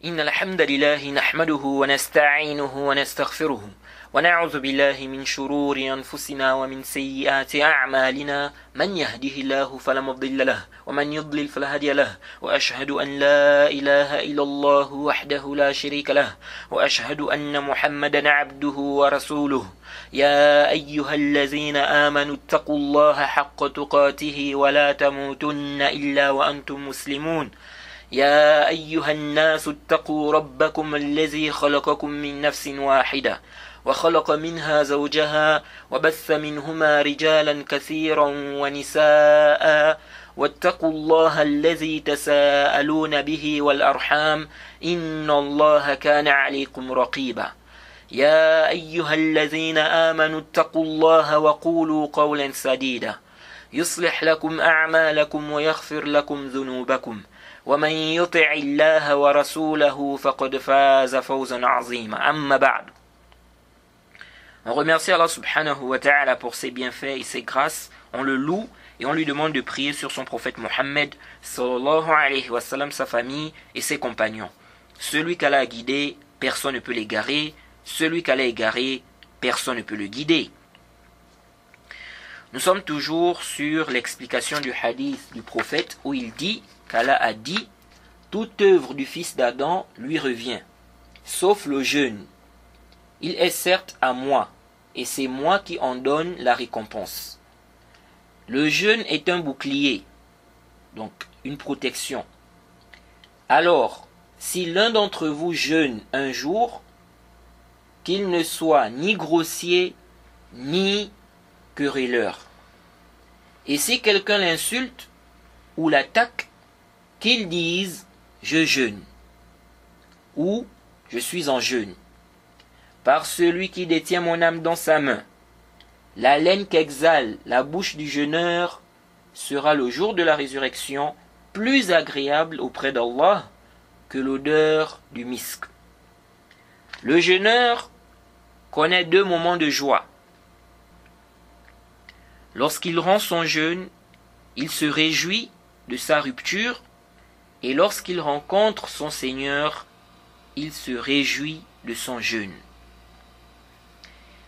إن الحمد لله نحمده ونستعينه ونستغفره ونعوذ بالله من شرور أنفسنا ومن سيئات أعمالنا من يهده الله فلا مضل له ومن يضلل فلا هادي له وأشهد أن لا إله إلا الله وحده لا شريك له وأشهد أن محمدا عبده ورسوله يا أيها الذين آمنوا اتقوا الله حق تقاته ولا تموتن إلا وأنتم مسلمون يا أيها الناس اتقوا ربكم الذي خلقكم من نفس واحدة وخلق منها زوجها وبث منهما رجالا كثيرا ونساء واتقوا الله الذي تساءلون به والأرحام إن الله كان عليكم رقيبا يا أيها الذين آمنوا اتقوا الله وقولوا قولا سديدا يصلح لكم أعمالكم ويغفر لكم ذنوبكم ومن يطع الله ورسوله فقد فاز فوزا عظيما أما بعد. On remercie Allah subhanahu wa ta'ala pour ses bienfaits et ses grâces, on le loue et on lui demande de prier sur son prophète Mohammed sallallahu alayhi wa sallam, sa famille et ses compagnons. Celui qu'Allah a guidé, personne ne peut l'égarer, celui qu'Allah a égaré, personne ne peut le guider. Nous sommes toujours sur l'explication du hadith du prophète où il dit qu'Allah a dit « Toute œuvre du fils d'Adam lui revient, sauf le jeûne. Il est certes à moi, et c'est moi qui en donne la récompense. Le jeûne est un bouclier, donc une protection. Alors, si l'un d'entre vous jeûne un jour, qu'il ne soit ni grossier, ni querelleur. Et si quelqu'un l'insulte ou l'attaque, qu'il dise « je jeûne » ou « je suis en jeûne ». Par celui qui détient mon âme dans sa main, l'haleine qu'exhale la bouche du jeûneur sera le jour de la résurrection plus agréable auprès d'Allah que l'odeur du misk. Le jeûneur connaît deux moments de joie. Lorsqu'il rend son jeûne, il se réjouit de sa rupture, et lorsqu'il rencontre son Seigneur, il se réjouit de son jeûne.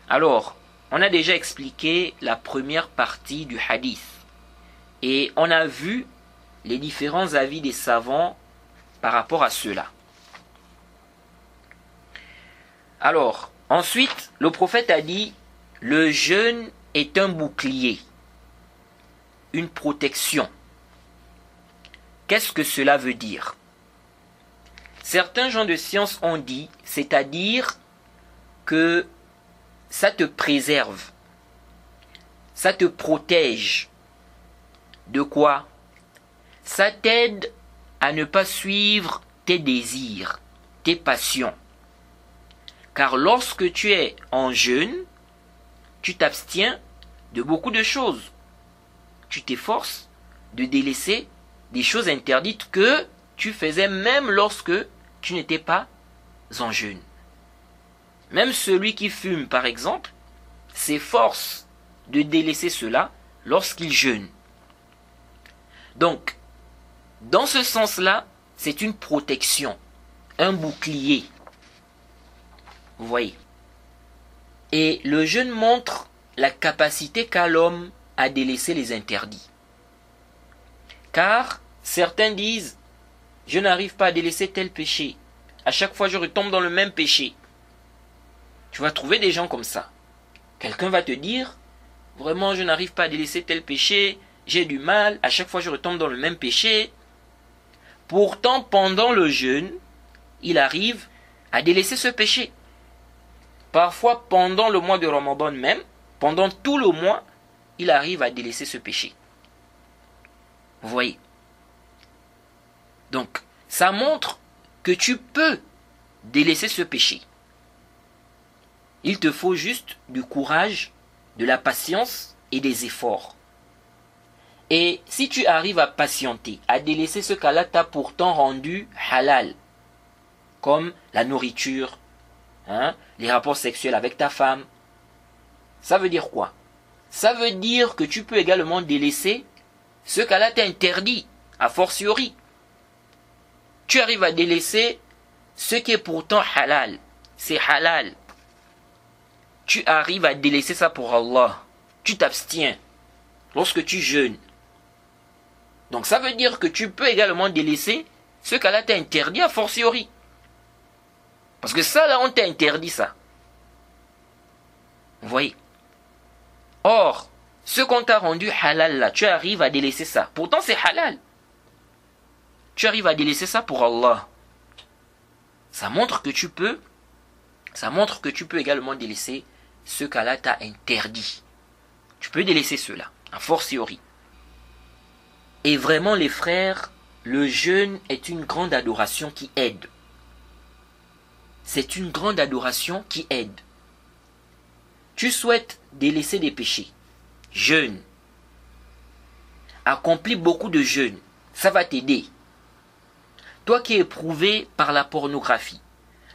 Alors, on a déjà expliqué la première partie du hadith, et on a vu les différents avis des savants par rapport à cela. Alors, ensuite, le prophète a dit, le jeûne est un bouclier, une protection. Qu'est-ce que cela veut dire? Certains gens de science ont dit, c'est-à-dire que ça te préserve, ça te protège. De quoi? Ça t'aide à ne pas suivre tes désirs, tes passions. Car lorsque tu es en jeûne, tu t'abstiens de beaucoup de choses. Tu t'efforces de délaisser des choses interdites que tu faisais même lorsque tu n'étais pas en jeûne. Même celui qui fume, par exemple, s'efforce de délaisser cela lorsqu'il jeûne. Donc, dans ce sens-là, c'est une protection, un bouclier. Vous voyez. Et le jeûne montre la capacité qu'a l'homme à délaisser les interdits. Car certains disent, je n'arrive pas à délaisser tel péché. À chaque fois, je retombe dans le même péché. Tu vas trouver des gens comme ça. Quelqu'un va te dire, vraiment, je n'arrive pas à délaisser tel péché, j'ai du mal, à chaque fois, je retombe dans le même péché. Pourtant, pendant le jeûne, il arrive à délaisser ce péché. Parfois, pendant le mois de Ramadan même, pendant tout le mois, il arrive à délaisser ce péché. Vous voyez? Donc, ça montre que tu peux délaisser ce péché. Il te faut juste du courage, de la patience et des efforts. Et si tu arrives à patienter, à délaisser ce qu'Allah t'a pourtant rendu halal, comme la nourriture, les rapports sexuels avec ta femme, ça veut dire quoi? Ça veut dire que tu peux également délaisser ce qu'Allah t'a interdit, a fortiori. Tu arrives à délaisser ce qui est pourtant halal, c'est halal. Tu arrives à délaisser ça pour Allah. Tu t'abstiens lorsque tu jeûnes. Donc ça veut dire que tu peux également délaisser ce qu'Allah t'a interdit a fortiori. Parce que ça là, on t'a interdit ça. Vous voyez? Or, ce qu'on t'a rendu halal là, tu arrives à délaisser ça. Pourtant c'est halal. Tu arrives à délaisser ça pour Allah. Ça montre que tu peux également délaisser ce qu'Allah t'a interdit. Tu peux délaisser cela, a fortiori. Et vraiment les frères, le jeûne est une grande adoration qui aide. C'est une grande adoration qui aide. Tu souhaites délaisser des péchés. Jeûne. Accomplis beaucoup de jeûnes. Ça va t'aider. Toi qui es éprouvé par la pornographie,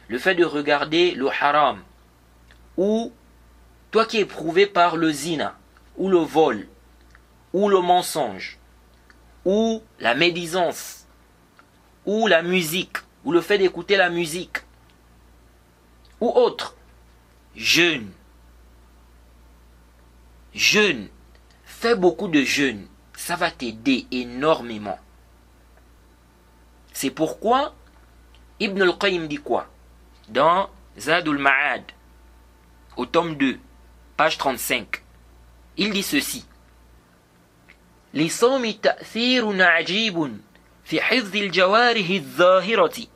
le fait de regarder le haram, ou toi qui es éprouvé par le zina, ou le vol, ou le mensonge, ou la médisance, ou la musique, ou le fait d'écouter la musique, ou autre, jeûne. Jeûne. Fais beaucoup de jeûnes. Ça va t'aider énormément. C'est pourquoi Ibn al-Qayyim dit quoi? Dans Zadul Ma'ad, au tome 2, page 35, il dit ceci. للصوم تأثير عجيب في حفظ الجوارح الظاهرة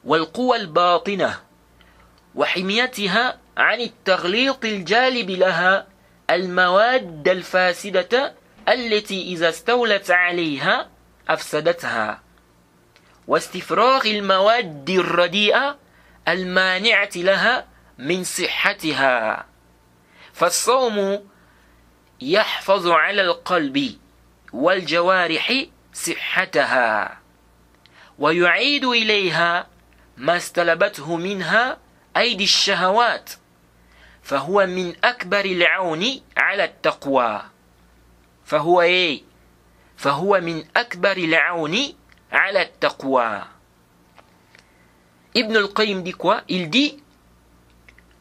والقوى الباطنة وحميتها عن التغليط الجالب لها المواد الفاسدة التي إذا استولت عليها أفسدتها واستفراغ المواد الرديئة المانعة لها من صحتها فالصوم يحفظ على القلب والجوارح صحتها ويعيد إليها ما استلبته منها أيدي الشهوات فهو من أكبر العون على التقوى فهو من أكبر العون على التقوى. Ibn al-Qayyim dit quoi? Il dit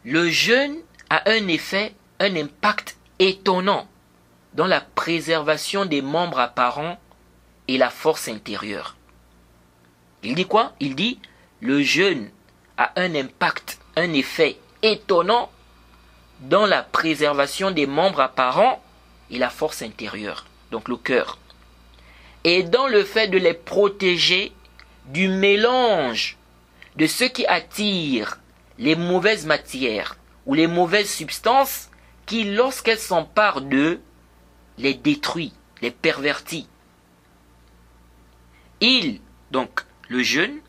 le jeûne a un effet, un impact étonnant dans la préservation des membres apparents et la force intérieure. Il dit quoi? Il dit le jeûne a un impact, un effet étonnant dans la préservation des membres apparents et la force intérieure, donc le cœur. Et dans le fait de les protéger du mélange de ce qui attire les mauvaises matières ou les mauvaises substances qui, lorsqu'elles s'emparent d'eux, les détruit, les pervertit. Donc le jeûne,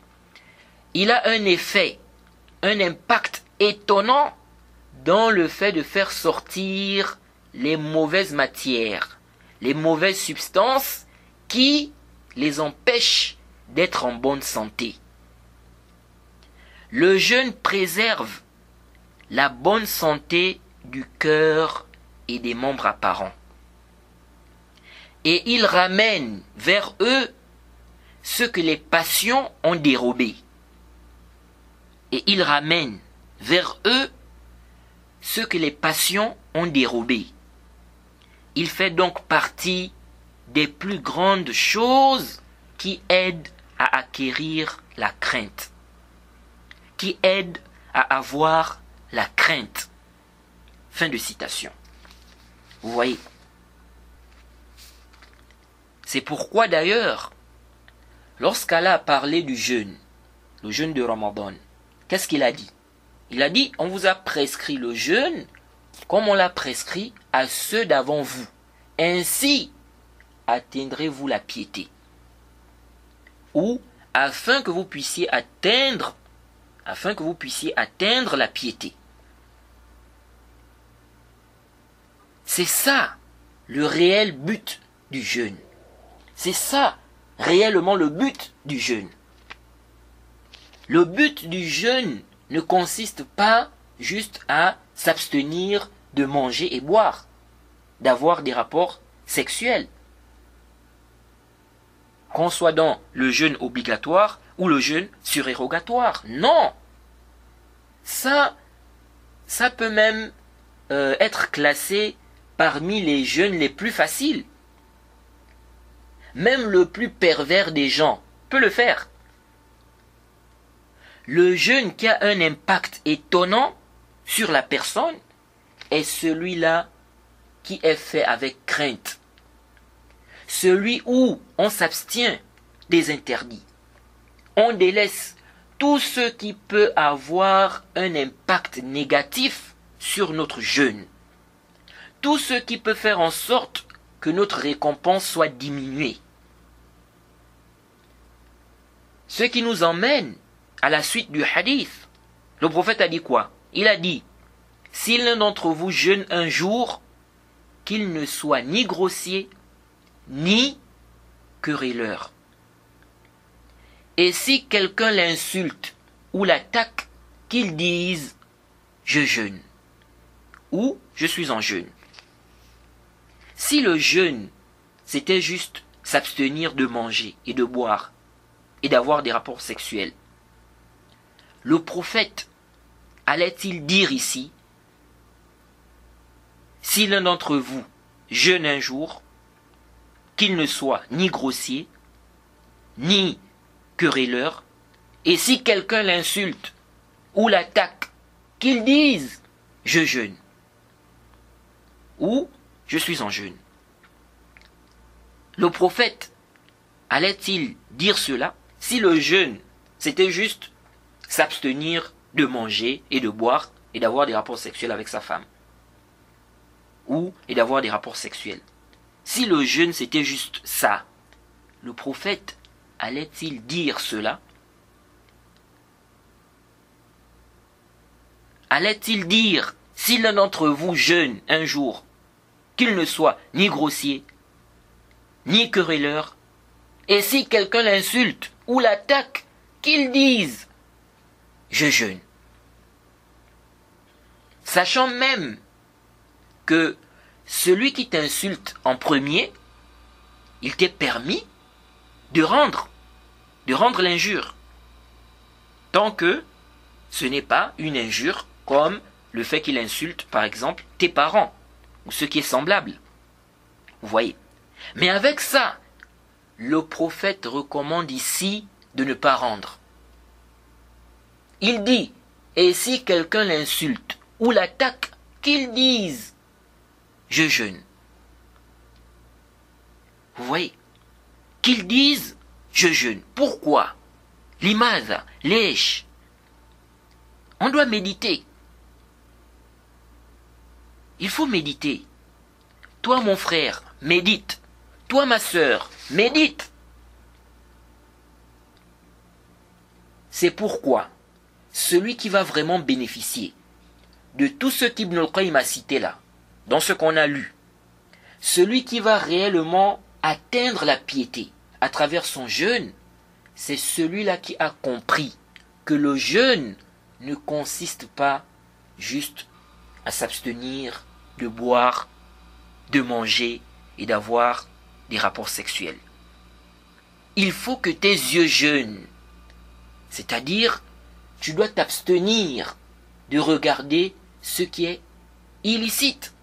il a un effet, un impact étonnant dans le fait de faire sortir les mauvaises matières, les mauvaises substances qui les empêchent d'être en bonne santé. Le jeûne préserve la bonne santé du cœur et des membres apparents. Et il ramène vers eux ce que les passions ont dérobé. Et il ramène vers eux ce que les passions ont dérobé. Il fait donc partie des plus grandes choses qui aident à acquérir la crainte, qui aident à avoir la crainte. Fin de citation. Vous voyez. C'est pourquoi d'ailleurs, lorsqu'Allah a parlé du jeûne, le jeûne de Ramadan, qu'est-ce qu'il a dit? Il a dit, on vous a prescrit le jeûne comme on l'a prescrit à ceux d'avant vous. Ainsi atteindrez-vous la piété. Ou afin que vous puissiez atteindre la piété. C'est ça le réel but du jeûne. C'est ça réellement le but du jeûne. Le but du jeûne ne consiste pas juste à s'abstenir de manger et boire, d'avoir des rapports sexuels. Qu'on soit dans le jeûne obligatoire ou le jeûne surérogatoire. Non. Ça peut même être classé parmi les jeûnes les plus faciles. Même le plus pervers des gens peut le faire. Le jeûne qui a un impact étonnant sur la personne est celui-là qui est fait avec crainte. Celui où on s'abstient des interdits. On délaisse tout ce qui peut avoir un impact négatif sur notre jeûne. Tout ce qui peut faire en sorte que notre récompense soit diminuée. Ce qui nous emmène à la suite du hadith. Le prophète a dit quoi? Il a dit, si l'un d'entre vous jeûne un jour, qu'il ne soit ni grossier, ni querelleur. Et si quelqu'un l'insulte ou l'attaque, qu'il dise « je jeûne » ou « je suis en jeûne ». Si le jeûne, c'était juste s'abstenir de manger et de boire et d'avoir des rapports sexuels, le prophète allait-il dire ici, si l'un d'entre vous jeûne un jour, qu'il ne soit ni grossier, ni querelleur, et si quelqu'un l'insulte ou l'attaque, qu'il dise « je jeûne » ou « je suis en jeûne ». Le prophète allait-il dire cela si le jeûne, c'était juste s'abstenir de manger et de boire et d'avoir des rapports sexuels avec sa femme ou et d'avoir des rapports sexuels? Si le jeûne c'était juste ça, le prophète allait-il dire cela? Allait-il dire, si l'un d'entre vous jeûne un jour, qu'il ne soit ni grossier, ni querelleur, et si quelqu'un l'insulte ou l'attaque, qu'il dise « je jeûne ». Sachant même que celui qui t'insulte en premier, il t'est permis de rendre l'injure. Tant que ce n'est pas une injure comme le fait qu'il insulte, par exemple, tes parents, ou ce qui est semblable. Vous voyez. Mais avec ça, le prophète recommande ici de ne pas rendre. Il dit, et si quelqu'un l'insulte ou l'attaque, qu'il dise « je jeûne ». Vous voyez, qu'ils disent « je jeûne ». Pourquoi? Limaza, lèche. On doit méditer. Il faut méditer. Toi, mon frère, médite. Toi, ma sœur, médite. C'est pourquoi celui qui va vraiment bénéficier de tout ce qu'Ibn al-Qayyim a cité là, dans ce qu'on a lu, celui qui va réellement atteindre la piété à travers son jeûne, c'est celui-là qui a compris que le jeûne ne consiste pas juste à s'abstenir de boire, de manger et d'avoir des rapports sexuels. Il faut que tes yeux jeûnent, c'est-à-dire tu dois t'abstenir de regarder ce qui est illicite.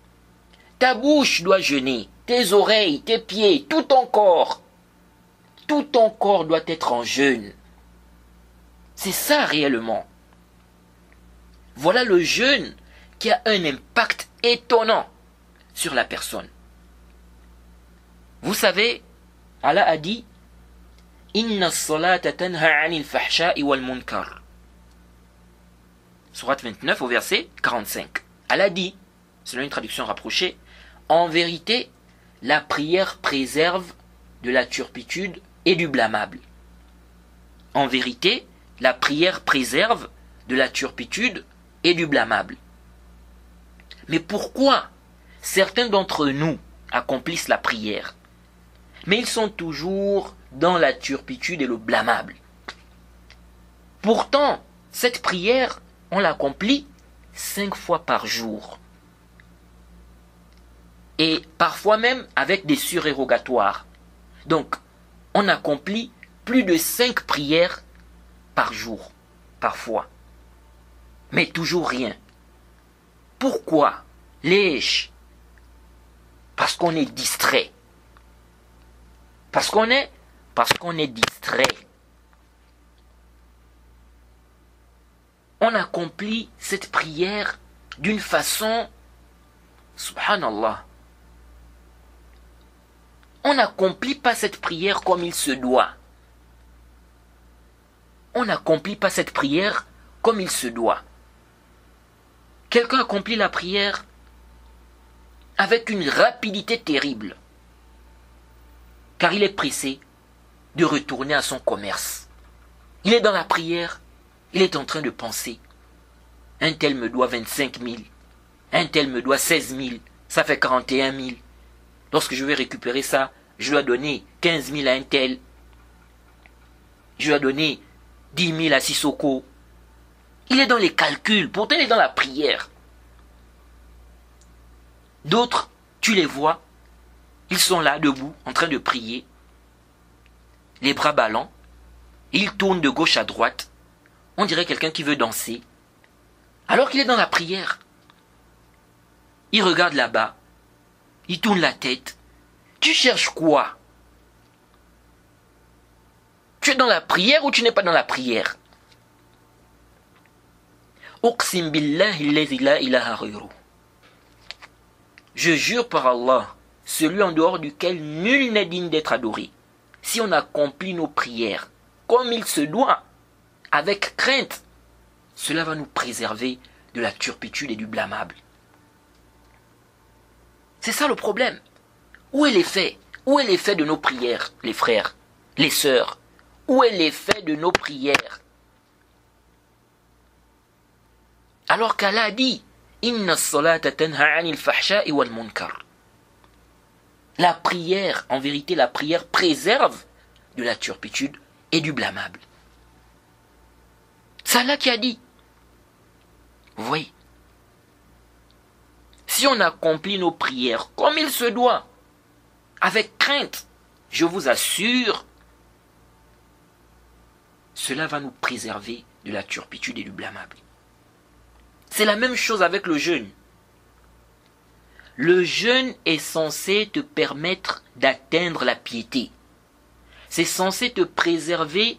Ta bouche doit jeûner, tes oreilles, tes pieds, tout ton corps doit être en jeûne. C'est ça réellement. Voilà le jeûne qui a un impact étonnant sur la personne. Vous savez, Allah a dit Inna as-salata tanha 'anil fahsha'i wal munkar. Sourate 29 au verset 45. Allah dit, selon une traduction rapprochée, en vérité, la prière préserve de la turpitude et du blâmable. En vérité, la prière préserve de la turpitude et du blâmable. Mais pourquoi certains d'entre nous accomplissent la prière, mais ils sont toujours dans la turpitude et le blâmable? Pourtant, cette prière, on l'accomplit 5 fois par jour. Et parfois même avec des surérogatoires. Donc, on accomplit plus de 5 prières par jour, parfois. Mais toujours rien. Pourquoi? Lèche. Parce qu'on est distrait. Parce qu'on est distrait. On accomplit cette prière d'une façon, subhanallah. On n'accomplit pas cette prière comme il se doit. On n'accomplit pas cette prière comme il se doit. Quelqu'un accomplit la prière avec une rapidité terrible, car il est pressé de retourner à son commerce. Il est dans la prière, il est en train de penser. Un tel me doit 25 000, un tel me doit 16 000, ça fait 41 000. Lorsque je vais récupérer ça, je dois donner 15 000 à un tel. Je dois donner 10 000 à Sissoko. Il est dans les calculs, pourtant il est dans la prière. D'autres, tu les vois, ils sont là, debout, en train de prier, les bras ballants, ils tournent de gauche à droite, on dirait quelqu'un qui veut danser, alors qu'il est dans la prière. Il regarde là-bas, il tourne la tête. Tu cherches quoi? Tu es dans la prière ou tu n'es pas dans la prière? Uqsim billahi allazi la ilaha ghayruh. Je jure par Allah, celui en dehors duquel nul n'est digne d'être adoré. Si on accomplit nos prières comme il se doit, avec crainte, cela va nous préserver de la turpitude et du blâmable. C'est ça le problème. Où est l'effet? Où est l'effet de nos prières, les frères, les sœurs? Où est l'effet de nos prières? Alors qu'Allah dit, Inna as-salata tanha 'anil fahsha'i wal munkar. La prière, en vérité, la prière préserve de la turpitude et du blâmable. C'est Allah qui a dit. Vous voyez? Si on accomplit nos prières comme il se doit, avec crainte, je vous assure, cela va nous préserver de la turpitude et du blâmable. C'est la même chose avec le jeûne. Le jeûne est censé te permettre d'atteindre la piété. C'est censé te préserver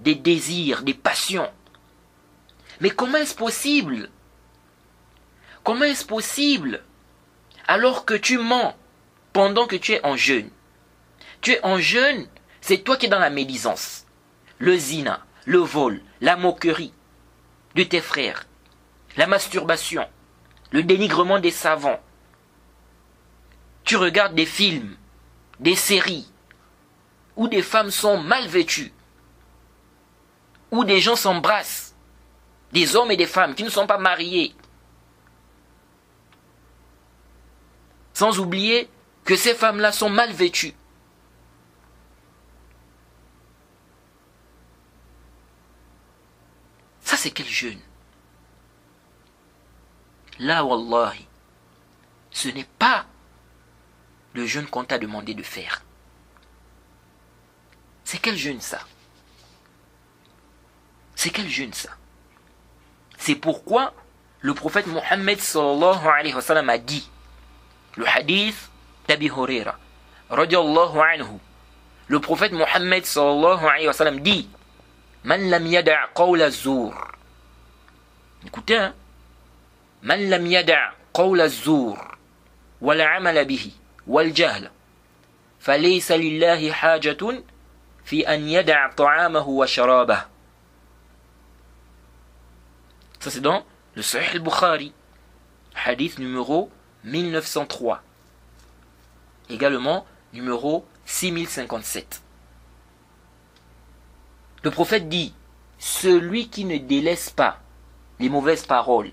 des désirs, des passions. Mais comment est-ce possible? Comment est-ce possible alors que tu mens pendant que tu es en jeûne? Tu es en jeûne, c'est toi qui es dans la médisance. Le zina, le vol, la moquerie de tes frères, la masturbation, le dénigrement des savants. Tu regardes des films, des séries, où des femmes sont mal vêtues, où des gens s'embrassent, des hommes et des femmes qui ne sont pas mariés. Sans oublier que ces femmes-là sont mal vêtues. Ça, c'est quel jeûne? Là, wallahi, ce n'est pas le jeûne qu'on t'a demandé de faire. C'est quel jeûne ça? C'est quel jeûne ça? C'est pourquoi le prophète Mohammed sallallahu alayhi wa sallam a dit, le hadith d'Abi Huraira, radiyallahu anhu, le prophète Mohammed sallallahu alayhi wa sallam dit, Man lam yada' qawla az-zur. Écoutez, hein? Man lam yada' qawla az-zur wal 'amala bihi wal jahl falaysa lillahi hajatun fi an yada' ta'amahu wa sharabahu. Ça c'est dans le Sahih al-Bukhari, hadith numéro 1903. Également numéro 6057. Le prophète dit, celui qui ne délaisse pas les mauvaises paroles,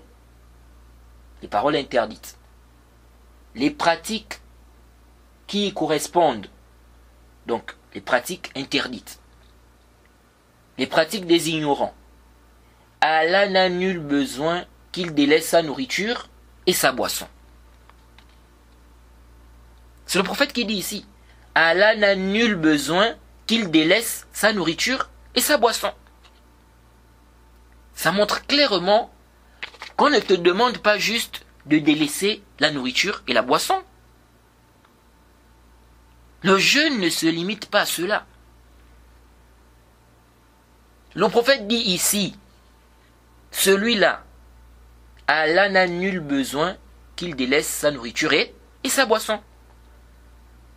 les paroles interdites, les pratiques qui y correspondent, donc les pratiques interdites, les pratiques des ignorants, Allah n'a nul besoin qu'il délaisse sa nourriture et sa boisson. C'est le prophète qui dit ici, Allah n'a nul besoin qu'il délaisse sa nourriture et sa boisson. Ça montre clairement qu'on ne te demande pas juste de délaisser la nourriture et la boisson. Le jeûne ne se limite pas à cela. Le prophète dit ici, celui-là, Allah n'a nul besoin qu'il délaisse sa nourriture et sa boisson.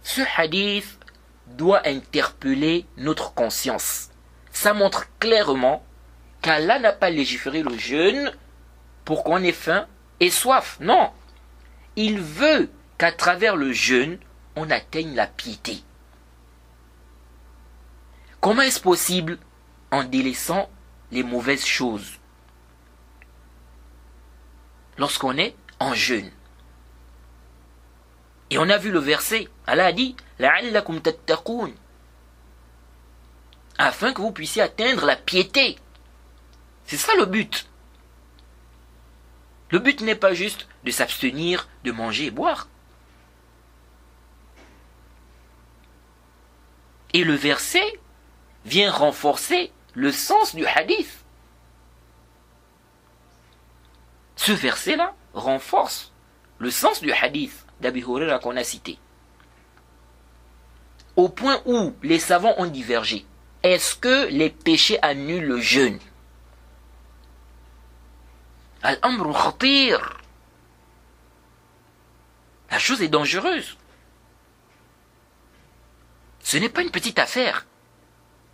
Ce hadith doit interpeller notre conscience. Ça montre clairement qu'Allah n'a pas légiféré le jeûne pour qu'on ait faim et soif. Non. Il veut qu'à travers le jeûne, on atteigne la piété. Comment est-ce possible? En délaissant les mauvaises choses. Lorsqu'on est en jeûne. Et on a vu le verset. Allah a dit لَعَلَّكُمْ تَتَّقُونَ, afin que vous puissiez atteindre la piété. C'est ça le but. Le but n'est pas juste de s'abstenir de manger et boire. Et le verset vient renforcer le sens du hadith. Ce verset-là renforce le sens du hadith d'Abi Huraira qu'on a cité. Au point où les savants ont divergé. Est-ce que les péchés annulent le jeûne? Al-amru khatir. La chose est dangereuse. Ce n'est pas une petite affaire.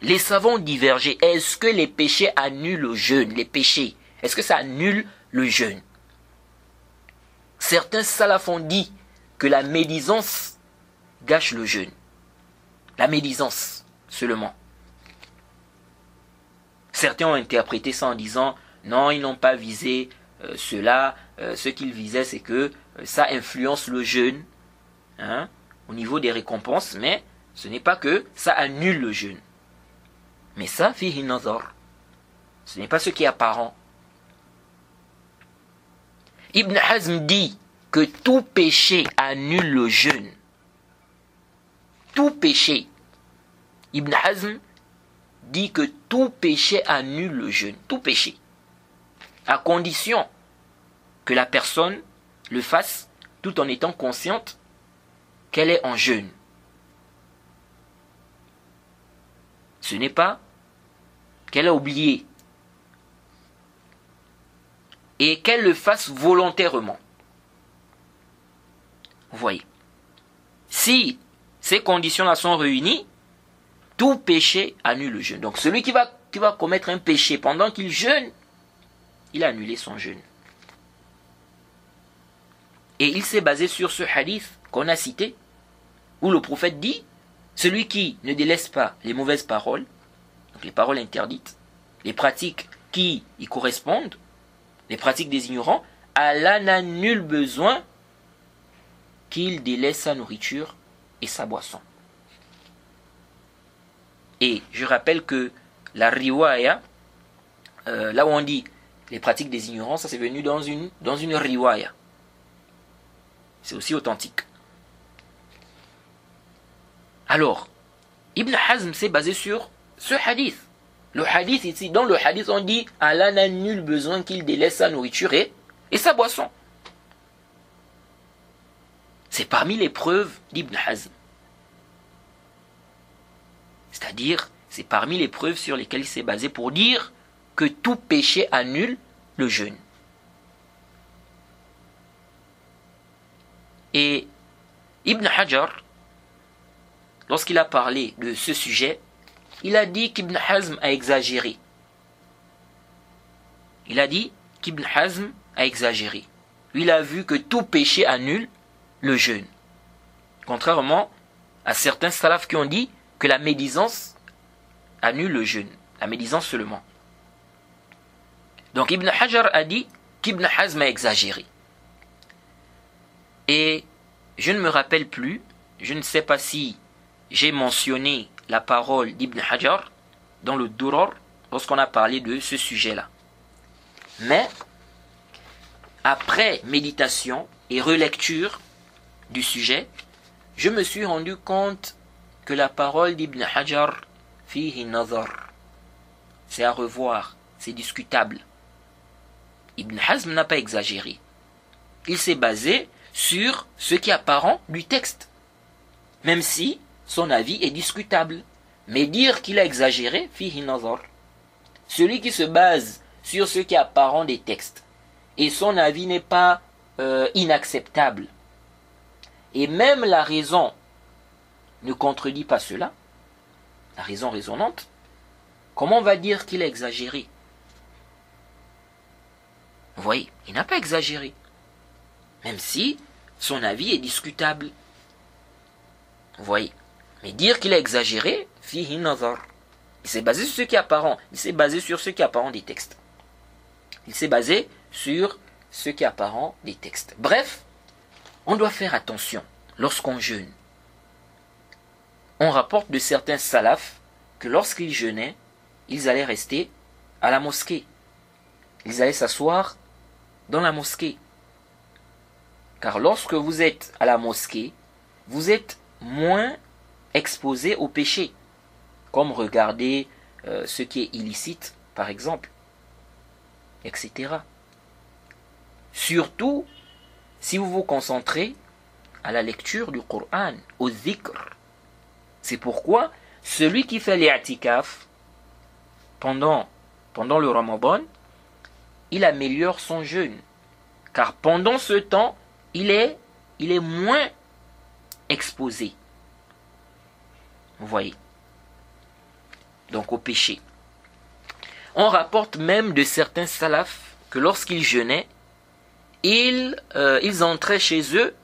Les savants ont divergé. Est-ce que les péchés annulent le jeûne? Les péchés, est-ce que ça annule le jeûne? Certains salafs ont dit que la médisance gâche le jeûne. La médisance seulement. Certains ont interprété ça en disant non, ils n'ont pas visé cela. Ce qu'ils visaient, c'est que ça influence le jeûne au niveau des récompenses, mais ce n'est pas que ça annule le jeûne. Mais ça, fihi nazar. Ce n'est pas ce qui est apparent. Ibn Hazm dit que tout péché annule le jeûne. Tout péché. Ibn Hazm dit que tout péché annule le jeûne. Tout péché. À condition que la personne le fasse tout en étant consciente qu'elle est en jeûne. Ce n'est pas qu'elle a oublié. Et qu'elle le fasse volontairement. Vous voyez. Si ces conditions-là sont réunies, tout péché annule le jeûne. Donc celui qui va commettre un péché pendant qu'il jeûne, il a annulé son jeûne. Et il s'est basé sur ce hadith qu'on a cité, où le prophète dit, celui qui ne délaisse pas les mauvaises paroles, donc les paroles interdites, les pratiques qui y correspondent, les pratiques des ignorants, Allah n'a nul besoin qu'il délaisse sa nourriture et sa boisson. Et je rappelle que la riwaya, là où on dit les pratiques des ignorants, ça c'est venu dans une riwaya. C'est aussi authentique. Alors, Ibn Hazm s'est basé sur ce hadith. Le hadith ici, dans le hadith on dit Allah n'a nul besoin qu'il délaisse sa nourriture et sa boisson. C'est parmi les preuves d'Ibn Hazm. C'est-à-dire, c'est parmi les preuves sur lesquelles il s'est basé pour dire que tout péché annule le jeûne. Et Ibn Hajar, lorsqu'il a parlé de ce sujet, il a dit qu'Ibn Hazm a exagéré. Il a dit qu'Ibn Hazm a exagéré. Lui, il a vu que tout péché annule le jeûne. Contrairement à certains salafs qui ont dit que la médisance annule le jeûne. La médisance seulement. Donc Ibn Hajar a dit qu'Ibn Hazm a exagéré. Et je ne me rappelle plus, je ne sais pas si j'ai mentionné la parole d'Ibn Hajar dans le Durar lorsqu'on a parlé de ce sujet-là. Mais, après méditation et relecture du sujet, je me suis rendu compte que la parole d'Ibn Hajar fihi nazar. C'est à revoir, c'est discutable. Ibn Hazm n'a pas exagéré. Il s'est basé sur ce qui est apparent du texte, même si son avis est discutable. Mais dire qu'il a exagéré, fihi nazar. Celui qui se base sur ce qui est apparent des textes, et son avis n'est pas inacceptable, et même la raison ne contredit pas cela, la raison raisonnante, comment on va dire qu'il a exagéré? Vous voyez, il n'a pas exagéré, même si son avis est discutable. Vous voyez, mais dire qu'il a exagéré, fihi nazar. Il s'est basé sur ce qui est apparent, il s'est basé sur ce qui est apparent des textes. Il s'est basé sur ce qui est apparent des textes. Bref, on doit faire attention lorsqu'on jeûne. On rapporte de certains salafs que lorsqu'ils jeûnaient, ils allaient rester à la mosquée. Ils allaient s'asseoir dans la mosquée. Car lorsque vous êtes à la mosquée, vous êtes moins exposé au péché, comme regarder ce qui est illicite, par exemple, etc. Surtout si vous vous concentrez à la lecture du Coran, au zikr. C'est pourquoi celui qui fait l'i'tikaf pendant le Ramadan, il améliore son jeûne. Car pendant ce temps, il est moins exposé. Vous voyez. Donc au péché. On rapporte même de certains salafs que lorsqu'ils jeûnaient, ils entraient chez eux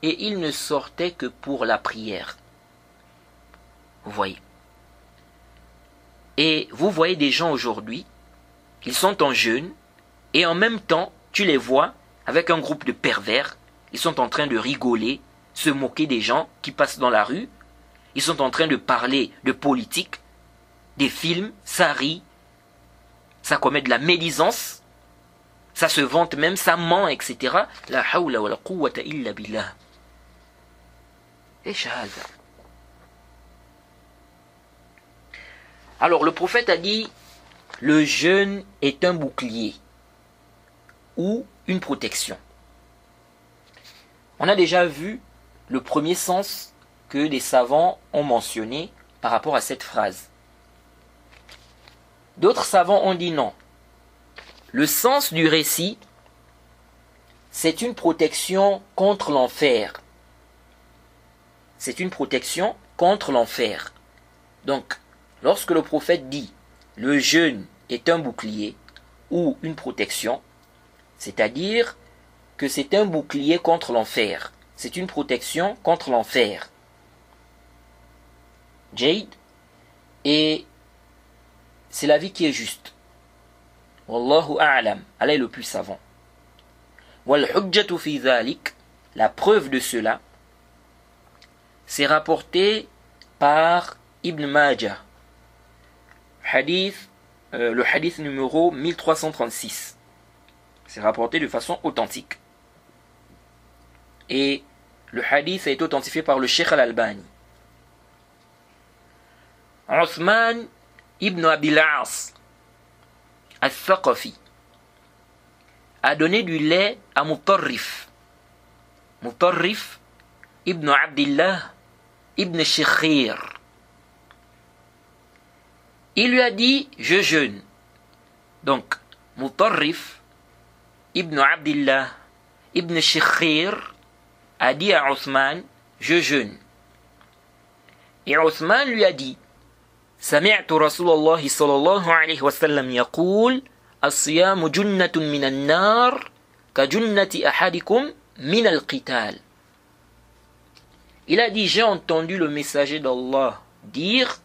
et ils ne sortaient que pour la prière. Vous voyez. Et vous voyez des gens aujourd'hui, ils sont en jeûne, et en même temps, tu les vois avec un groupe de pervers, ils sont en train de rigoler, se moquer des gens qui passent dans la rue, ils sont en train de parler de politique, des films, ça rit, ça commet de la médisance, ça se vante même, ça ment, etc. La hawla wa la quwwata illa billah. Et shahada. Alors le prophète a dit, le jeûne est un bouclier ou une protection. On a déjà vu le premier sens que des savants ont mentionné par rapport à cette phrase. D'autres savants ont dit non. Le sens du récit, c'est une protection contre l'enfer. C'est une protection contre l'enfer. Donc, lorsque le prophète dit le jeûne est un bouclier ou une protection, c'est-à-dire que c'est un bouclier contre l'enfer. C'est une protection contre l'enfer. Jade, et c'est l'avis qui est juste. Wallahu a'lam, Allah est le plus savant. Wal hujjatu fi dhalik, la preuve de cela, c'est rapporté par Ibn Majah. Le hadith numéro 1336. C'est rapporté de façon authentique. Et le hadith a été authentifié par le Cheikh Al-Albani. Uthman ibn Abil As al-Thaqafi a donné du lait à Mutarrif. Mutarrif ibn Abdillah ibn Shikhir. Il lui a dit, je jeûne. Donc, Mutarrif ibn Abdillah ibn Shikhir a dit à Uthman, je jeûne. Et Uthman lui a dit, سمعت رسول الله صلى الله عليه وسلم يقول الصيام جنة من النار كجنة أحدكم من القتال. Il a dit, j'ai entendu le messager d'Allah dire,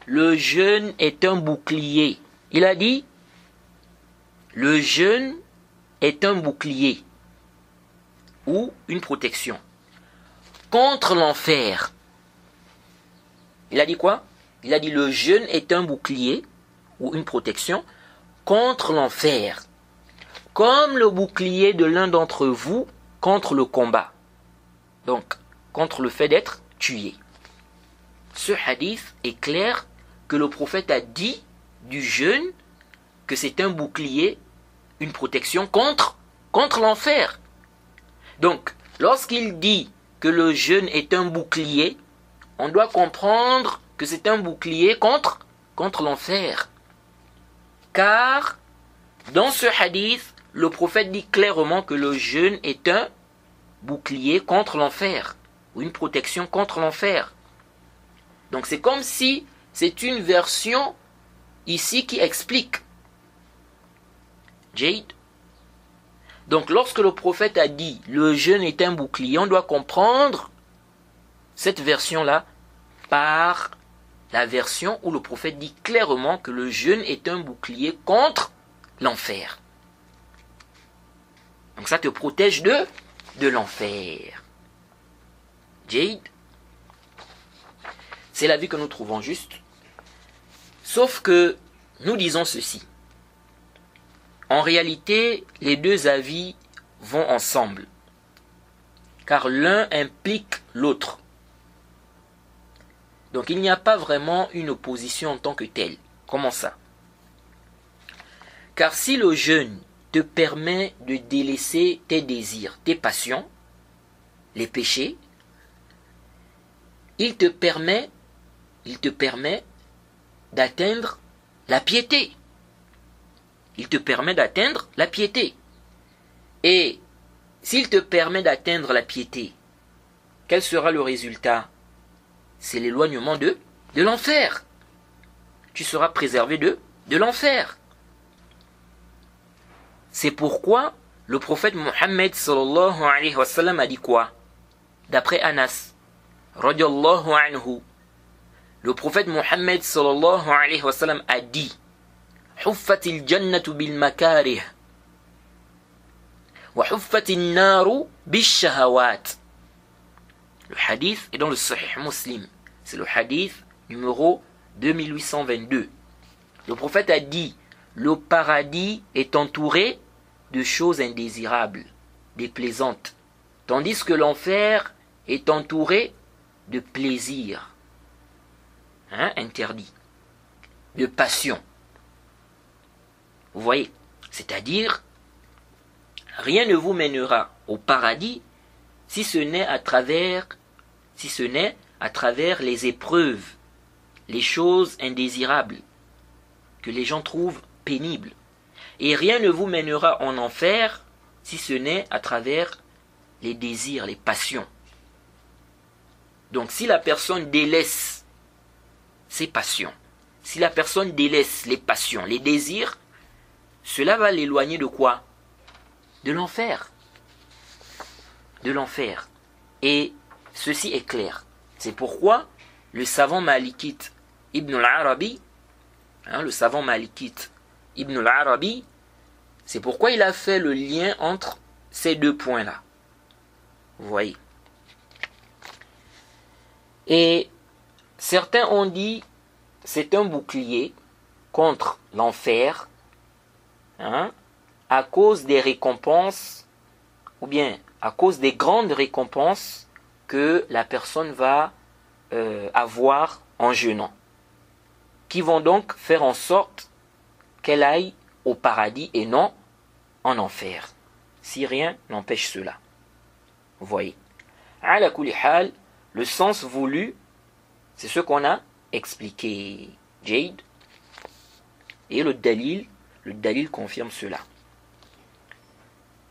le jeûne est un bouclier. Il a dit, le jeûne est un bouclier ou une protection contre l'enfer. Il a dit quoi? Il a dit le jeûne est un bouclier ou une protection contre l'enfer, comme le bouclier de l'un d'entre vous contre le combat, donc contre le fait d'être tué. Ce hadith est clair que le prophète a dit du jeûne que c'est un bouclier, une protection contre l'enfer. Donc, lorsqu'il dit que le jeûne est un bouclier, on doit comprendre que c'est un bouclier contre l'enfer. Car, dans ce hadith, le prophète dit clairement que le jeûne est un bouclier contre l'enfer, ou une protection contre l'enfer. Donc c'est comme si c'est une version ici qui explique. Jade. Donc lorsque le prophète a dit le jeûne est un bouclier, on doit comprendre cette version-là par la version où le prophète dit clairement que le jeûne est un bouclier contre l'enfer. Donc ça te protège de l'enfer. Jade. C'est l'avis que nous trouvons juste. Sauf que nous disons ceci. En réalité, les deux avis vont ensemble. Car l'un implique l'autre. Donc il n'y a pas vraiment une opposition en tant que telle. Comment ça? Car si le jeûne te permet de délaisser tes désirs, tes passions, les péchés, il te permet d'atteindre la piété. Il te permet d'atteindre la piété. Et s'il te permet d'atteindre la piété, quel sera le résultat? C'est l'éloignement de l'enfer. Tu seras préservé de l'enfer. C'est pourquoi le prophète Mohammed sallallahu alayhi wa sallam a dit quoi? D'après Anas, radiyallahu anhu, le prophète Mohammed sallallahu alayhi wa sallam a dit: Huffatil jannatu bil makarih wa huffatil naru bil shahawat. Le hadith est dans le Sahih Muslim. C'est le hadith numéro 2822. Le prophète a dit: le paradis est entouré de choses indésirables, déplaisantes, tandis que l'enfer est entouré de plaisirs, interdits, de passions. Vous voyez, c'est-à-dire, rien ne vous mènera au paradis si ce n'est à travers les épreuves, les choses indésirables que les gens trouvent pénibles. Et rien ne vous mènera en enfer si ce n'est à travers les désirs, les passions. Donc si la personne délaisse ses passions, si la personne délaisse les passions, les désirs, cela va l'éloigner de quoi? De l'enfer. De l'enfer. Et ceci est clair. C'est pourquoi le savant malikite Ibn al-Arabi, le savant malikite Ibn al-Arabi, c'est pourquoi il a fait le lien entre ces deux points-là. Vous voyez. Et certains ont dit c'est un bouclier contre l'enfer, à cause des récompenses, ou bien à cause des grandes récompenses que la personne va avoir en jeûnant, qui vont donc faire en sorte qu'elle aille au paradis et non en enfer, si rien n'empêche cela. Vous voyez. Ala kulli hal, le sens voulu, c'est ce qu'on a expliqué, Jade, et le dalil confirme cela.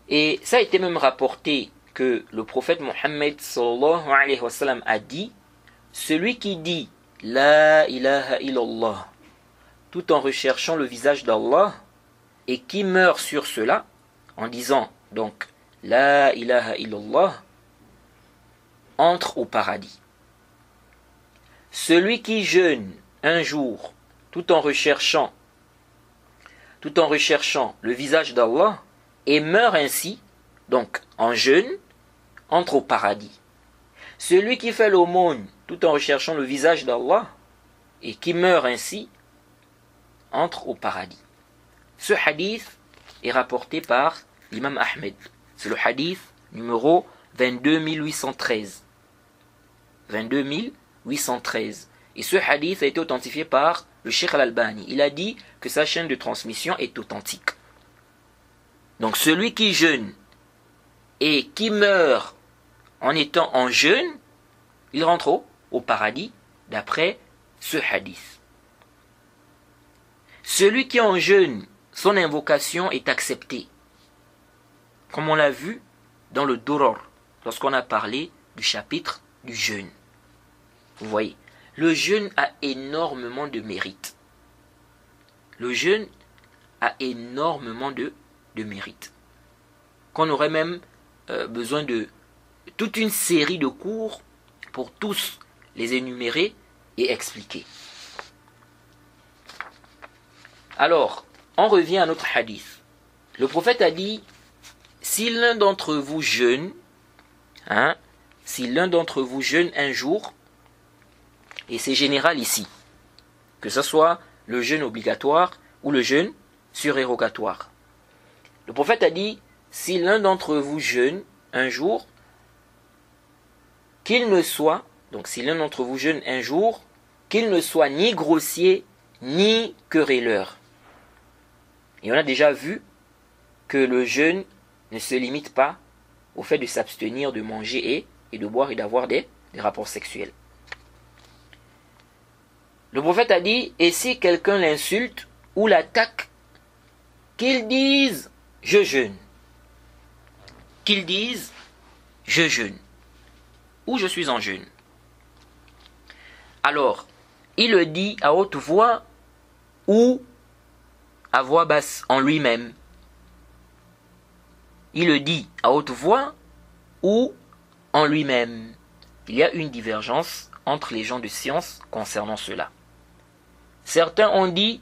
Et ça a été même rapporté que le prophète Mohammed sallallahu alayhi wa sallam a dit: celui qui dit La ilaha illallah tout en recherchant le visage d'Allah et qui meurt sur cela en disant donc La ilaha illallah entre au paradis. Celui qui jeûne un jour tout en recherchant le visage d'Allah et meurt ainsi, donc en jeûne, entre au paradis. Celui qui fait l'aumône tout en recherchant le visage d'Allah et qui meurt ainsi, entre au paradis. Ce hadith est rapporté par l'imam Ahmed. C'est le hadith numéro 22813. 22813. Et ce hadith a été authentifié par le Cheikh Al-Albani. Il a dit que sa chaîne de transmission est authentique. Donc celui qui jeûne et qui meurt en étant en jeûne, il rentre au paradis, d'après ce hadith. Celui qui est en jeûne, son invocation est acceptée. Comme on l'a vu dans le Duror, lorsqu'on a parlé du chapitre du jeûne. Vous voyez, le jeûne a énormément de mérite. Le jeûne a énormément de mérite. Qu'on aurait même besoin de toute une série de cours pour tous les énumérer et expliquer. Alors, on revient à notre hadith. Le prophète a dit, si l'un d'entre vous jeûne, si l'un d'entre vous jeûne un jour, et c'est général ici, que ce soit le jeûne obligatoire ou le jeûne surérogatoire. Le prophète a dit, si l'un d'entre vous jeûne un jour, qu'il ne soit, donc si l'un d'entre vous jeûne un jour, qu'il ne soit ni grossier, ni querelleur. Et on a déjà vu que le jeûne ne se limite pas au fait de s'abstenir de manger et de boire et d'avoir des rapports sexuels. Le prophète a dit, et si quelqu'un l'insulte ou l'attaque, qu'il dise, je jeûne. Qu'il dise, je jeûne. Ou je suis en jeûne. Alors, il le dit à haute voix ou à voix basse en lui-même. Il le dit à haute voix ou en lui-même. Il y a une divergence entre les gens de science concernant cela. Certains ont dit,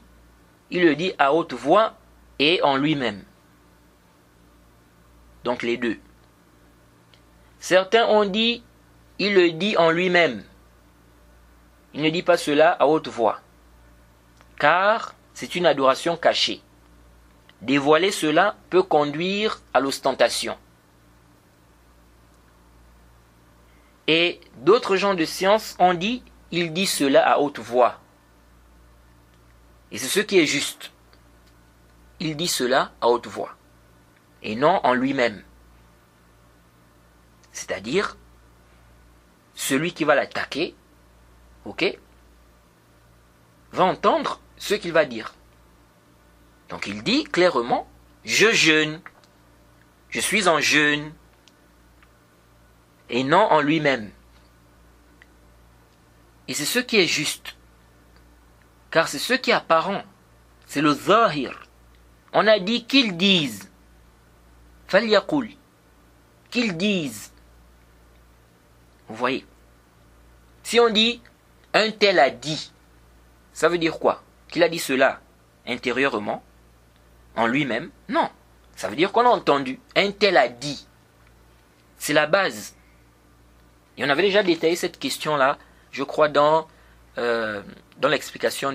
il le dit à haute voix et en lui-même. Donc les deux. Certains ont dit, il le dit en lui-même. Il ne dit pas cela à haute voix. Car c'est une adoration cachée. Dévoiler cela peut conduire à l'ostentation. Et d'autres gens de science ont dit, il dit cela à haute voix. Et c'est ce qui est juste. Il dit cela à haute voix. Et non en lui-même. C'est-à-dire, celui qui va l'attaquer, ok, va entendre ce qu'il va dire. Donc il dit clairement, je jeûne, je suis en jeûne, et non en lui-même. Et c'est ce qui est juste. Car c'est ce qui est apparent. C'est le zahir. On a dit qu'ils disent. Falyaqul. Qu'ils disent. Vous voyez. Si on dit un tel a dit, ça veut dire quoi? Qu'il a dit cela intérieurement, en lui-même? Non. Ça veut dire qu'on a entendu. Un tel a dit. C'est la base. Et on avait déjà détaillé cette question-là, je crois, dans l'explication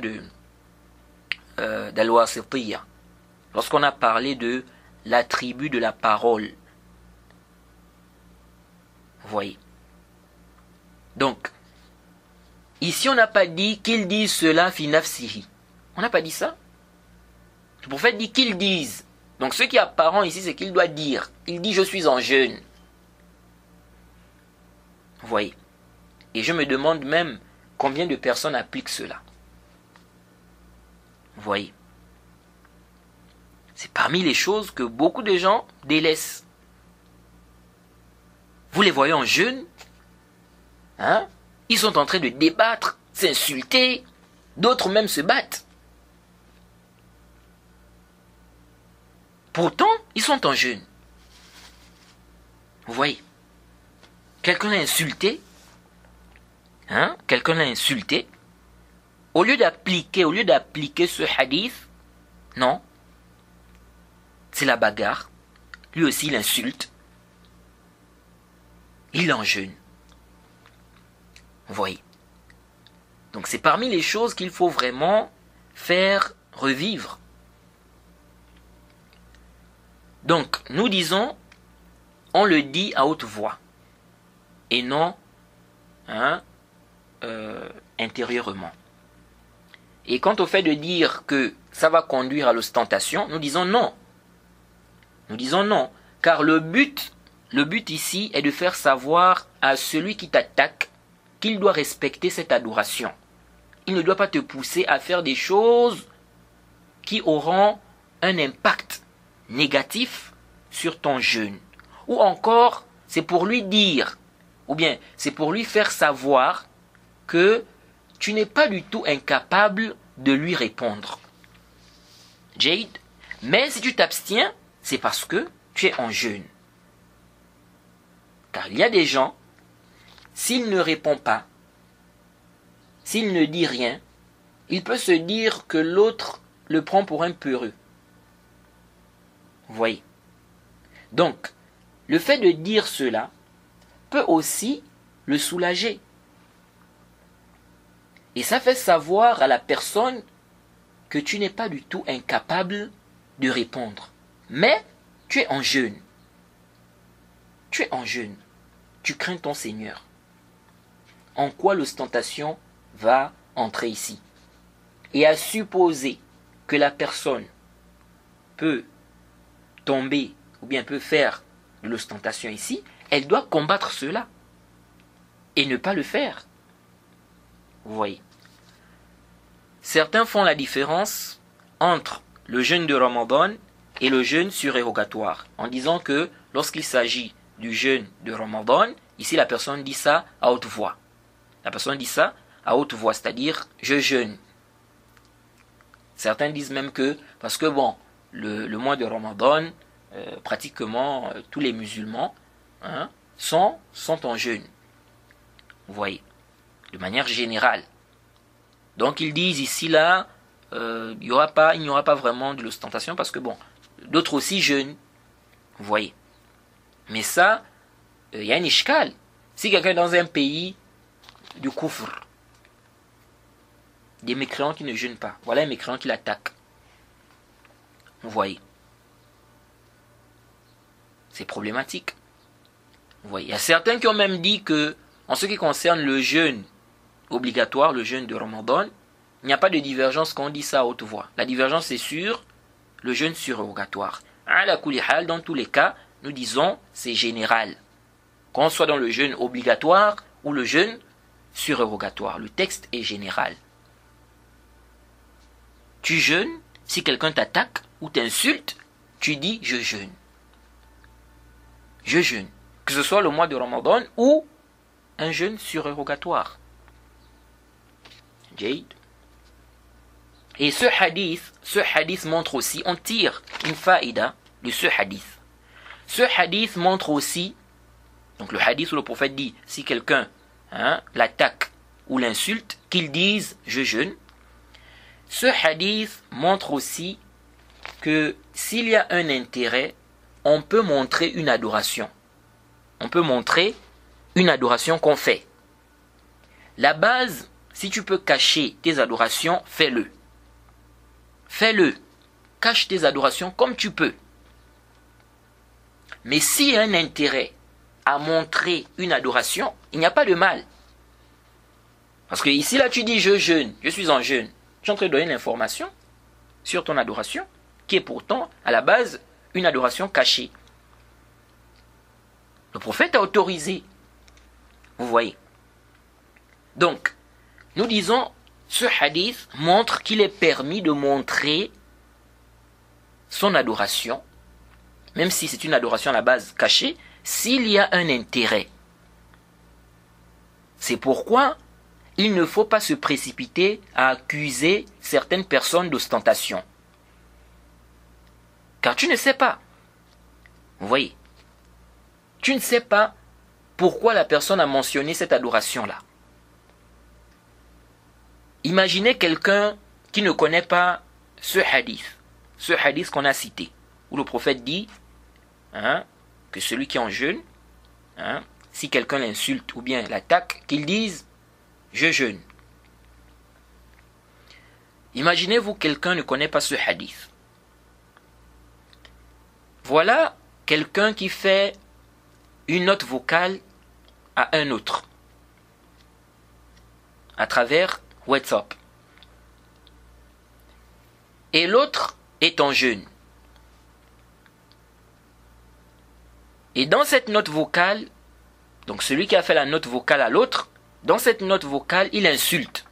d'Al-Wasitiyya, lorsqu'on a parlé de l'attribut de la parole. Vous voyez. Donc, ici on n'a pas dit qu'ils disent cela fi nafsihi. On n'a pas dit ça. Le prophète dit qu'ils disent. Donc ce qui est apparent ici, c'est qu'il doit dire. Il dit je suis en jeûne. Vous voyez. Et je me demande même combien de personnes appliquent cela. Vous voyez. C'est parmi les choses que beaucoup de gens délaissent. Vous les voyez en jeûne. Ils sont en train de débattre, s'insulter. D'autres même se battent. Pourtant, ils sont en jeûne. Vous voyez. Quelqu'un l'a insulté. Quelqu'un l'a insulté. Au lieu d'appliquer ce hadith, non. C'est la bagarre. Lui aussi, il insulte. Il est en jeûne. Vous voyez. Donc c'est parmi les choses qu'il faut vraiment faire revivre. Donc, nous disons, on le dit à haute voix. Et non intérieurement. Et quant au fait de dire que ça va conduire à l'ostentation, nous disons non. Nous disons non, car le but ici est de faire savoir à celui qui t'attaque qu'il doit respecter cette adoration. Il ne doit pas te pousser à faire des choses qui auront un impact négatif sur ton jeûne. Ou encore, c'est pour lui dire, ou bien c'est pour lui faire savoir que tu n'es pas du tout incapable de lui répondre. Jade, mais si tu t'abstiens, c'est parce que tu es en jeûne. Car il y a des gens, s'il ne répond pas, s'il ne dit rien, il peut se dire que l'autre le prend pour un peureux. Vous voyez. Donc, le fait de dire cela peut aussi le soulager. Et ça fait savoir à la personne que tu n'es pas du tout incapable de répondre. Mais tu es en jeûne. Tu es en jeûne. Tu crains ton Seigneur. En quoi l'ostentation va entrer ici? Et à supposer que la personne peut tomber ou bien peut faire de l'ostentation ici, elle doit combattre cela et ne pas le faire. Vous voyez. Certains font la différence entre le jeûne de Ramadan et le jeûne surérogatoire, en disant que lorsqu'il s'agit du jeûne de Ramadan, ici la personne dit ça à haute voix. La personne dit ça à haute voix, c'est-à-dire je jeûne. Certains disent même que, parce que bon, le mois de Ramadan, pratiquement tous les musulmans sont en jeûne. Vous voyez, de manière générale. Donc ils disent ici là, il n'y aura pas vraiment de l'ostentation parce que bon, d'autres aussi jeûnent. Vous voyez. Mais ça, il y a un ishkal. Si quelqu'un est dans un pays du kufr, des mécréants qui ne jeûnent pas, voilà un mécréant qui l'attaque. Vous voyez. C'est problématique. Vous voyez. Il y a certains qui ont même dit que, en ce qui concerne le jeûne obligatoire, le jeûne de Ramadan, il n'y a pas de divergence quand on dit ça à haute voix. La divergence c'est sur le jeûne surérogatoire. Dans tous les cas, nous disons c'est général. Qu'on soit dans le jeûne obligatoire ou le jeûne surérogatoire. Le texte est général. Tu jeûnes, si quelqu'un t'attaque ou t'insulte, tu dis je jeûne. Je jeûne. Que ce soit le mois de Ramadan ou un jeûne surérogatoire. Jade. Et ce hadith montre aussi, on tire une faïda de ce hadith. Ce hadith montre aussi, donc le hadith où le prophète dit, si quelqu'un l'attaque ou l'insulte, qu'il dise je jeûne. Ce hadith montre aussi que s'il y a un intérêt, on peut montrer une adoration. On peut montrer une adoration qu'on fait. La base, si tu peux cacher tes adorations, fais-le. Fais-le. Cache tes adorations comme tu peux. Mais s'il y a un intérêt à montrer une adoration, il n'y a pas de mal. Parce que ici, là, tu dis je jeûne, je suis en jeûne. Tu es en train de donner l'information sur ton adoration, qui est pourtant, à la base, une adoration cachée. Le prophète a autorisé. Vous voyez. Donc, nous disons, ce hadith montre qu'il est permis de montrer son adoration, même si c'est une adoration à la base cachée, s'il y a un intérêt. C'est pourquoi il ne faut pas se précipiter à accuser certaines personnes d'ostentation. Car tu ne sais pas. Vous voyez. Tu ne sais pas pourquoi la personne a mentionné cette adoration-là. Imaginez quelqu'un qui ne connaît pas ce hadith qu'on a cité, où le prophète dit que celui qui est en jeûne, si quelqu'un l'insulte ou bien l'attaque, qu'il dise « je jeûne ». Imaginez-vous quelqu'un ne connaît pas ce hadith. Voilà quelqu'un qui fait une note vocale à un autre à travers WhatsApp. Et l'autre est en jeûne. Et dans cette note vocale, donc celui qui a fait la note vocale à l'autre, dans cette note vocale, il insulte.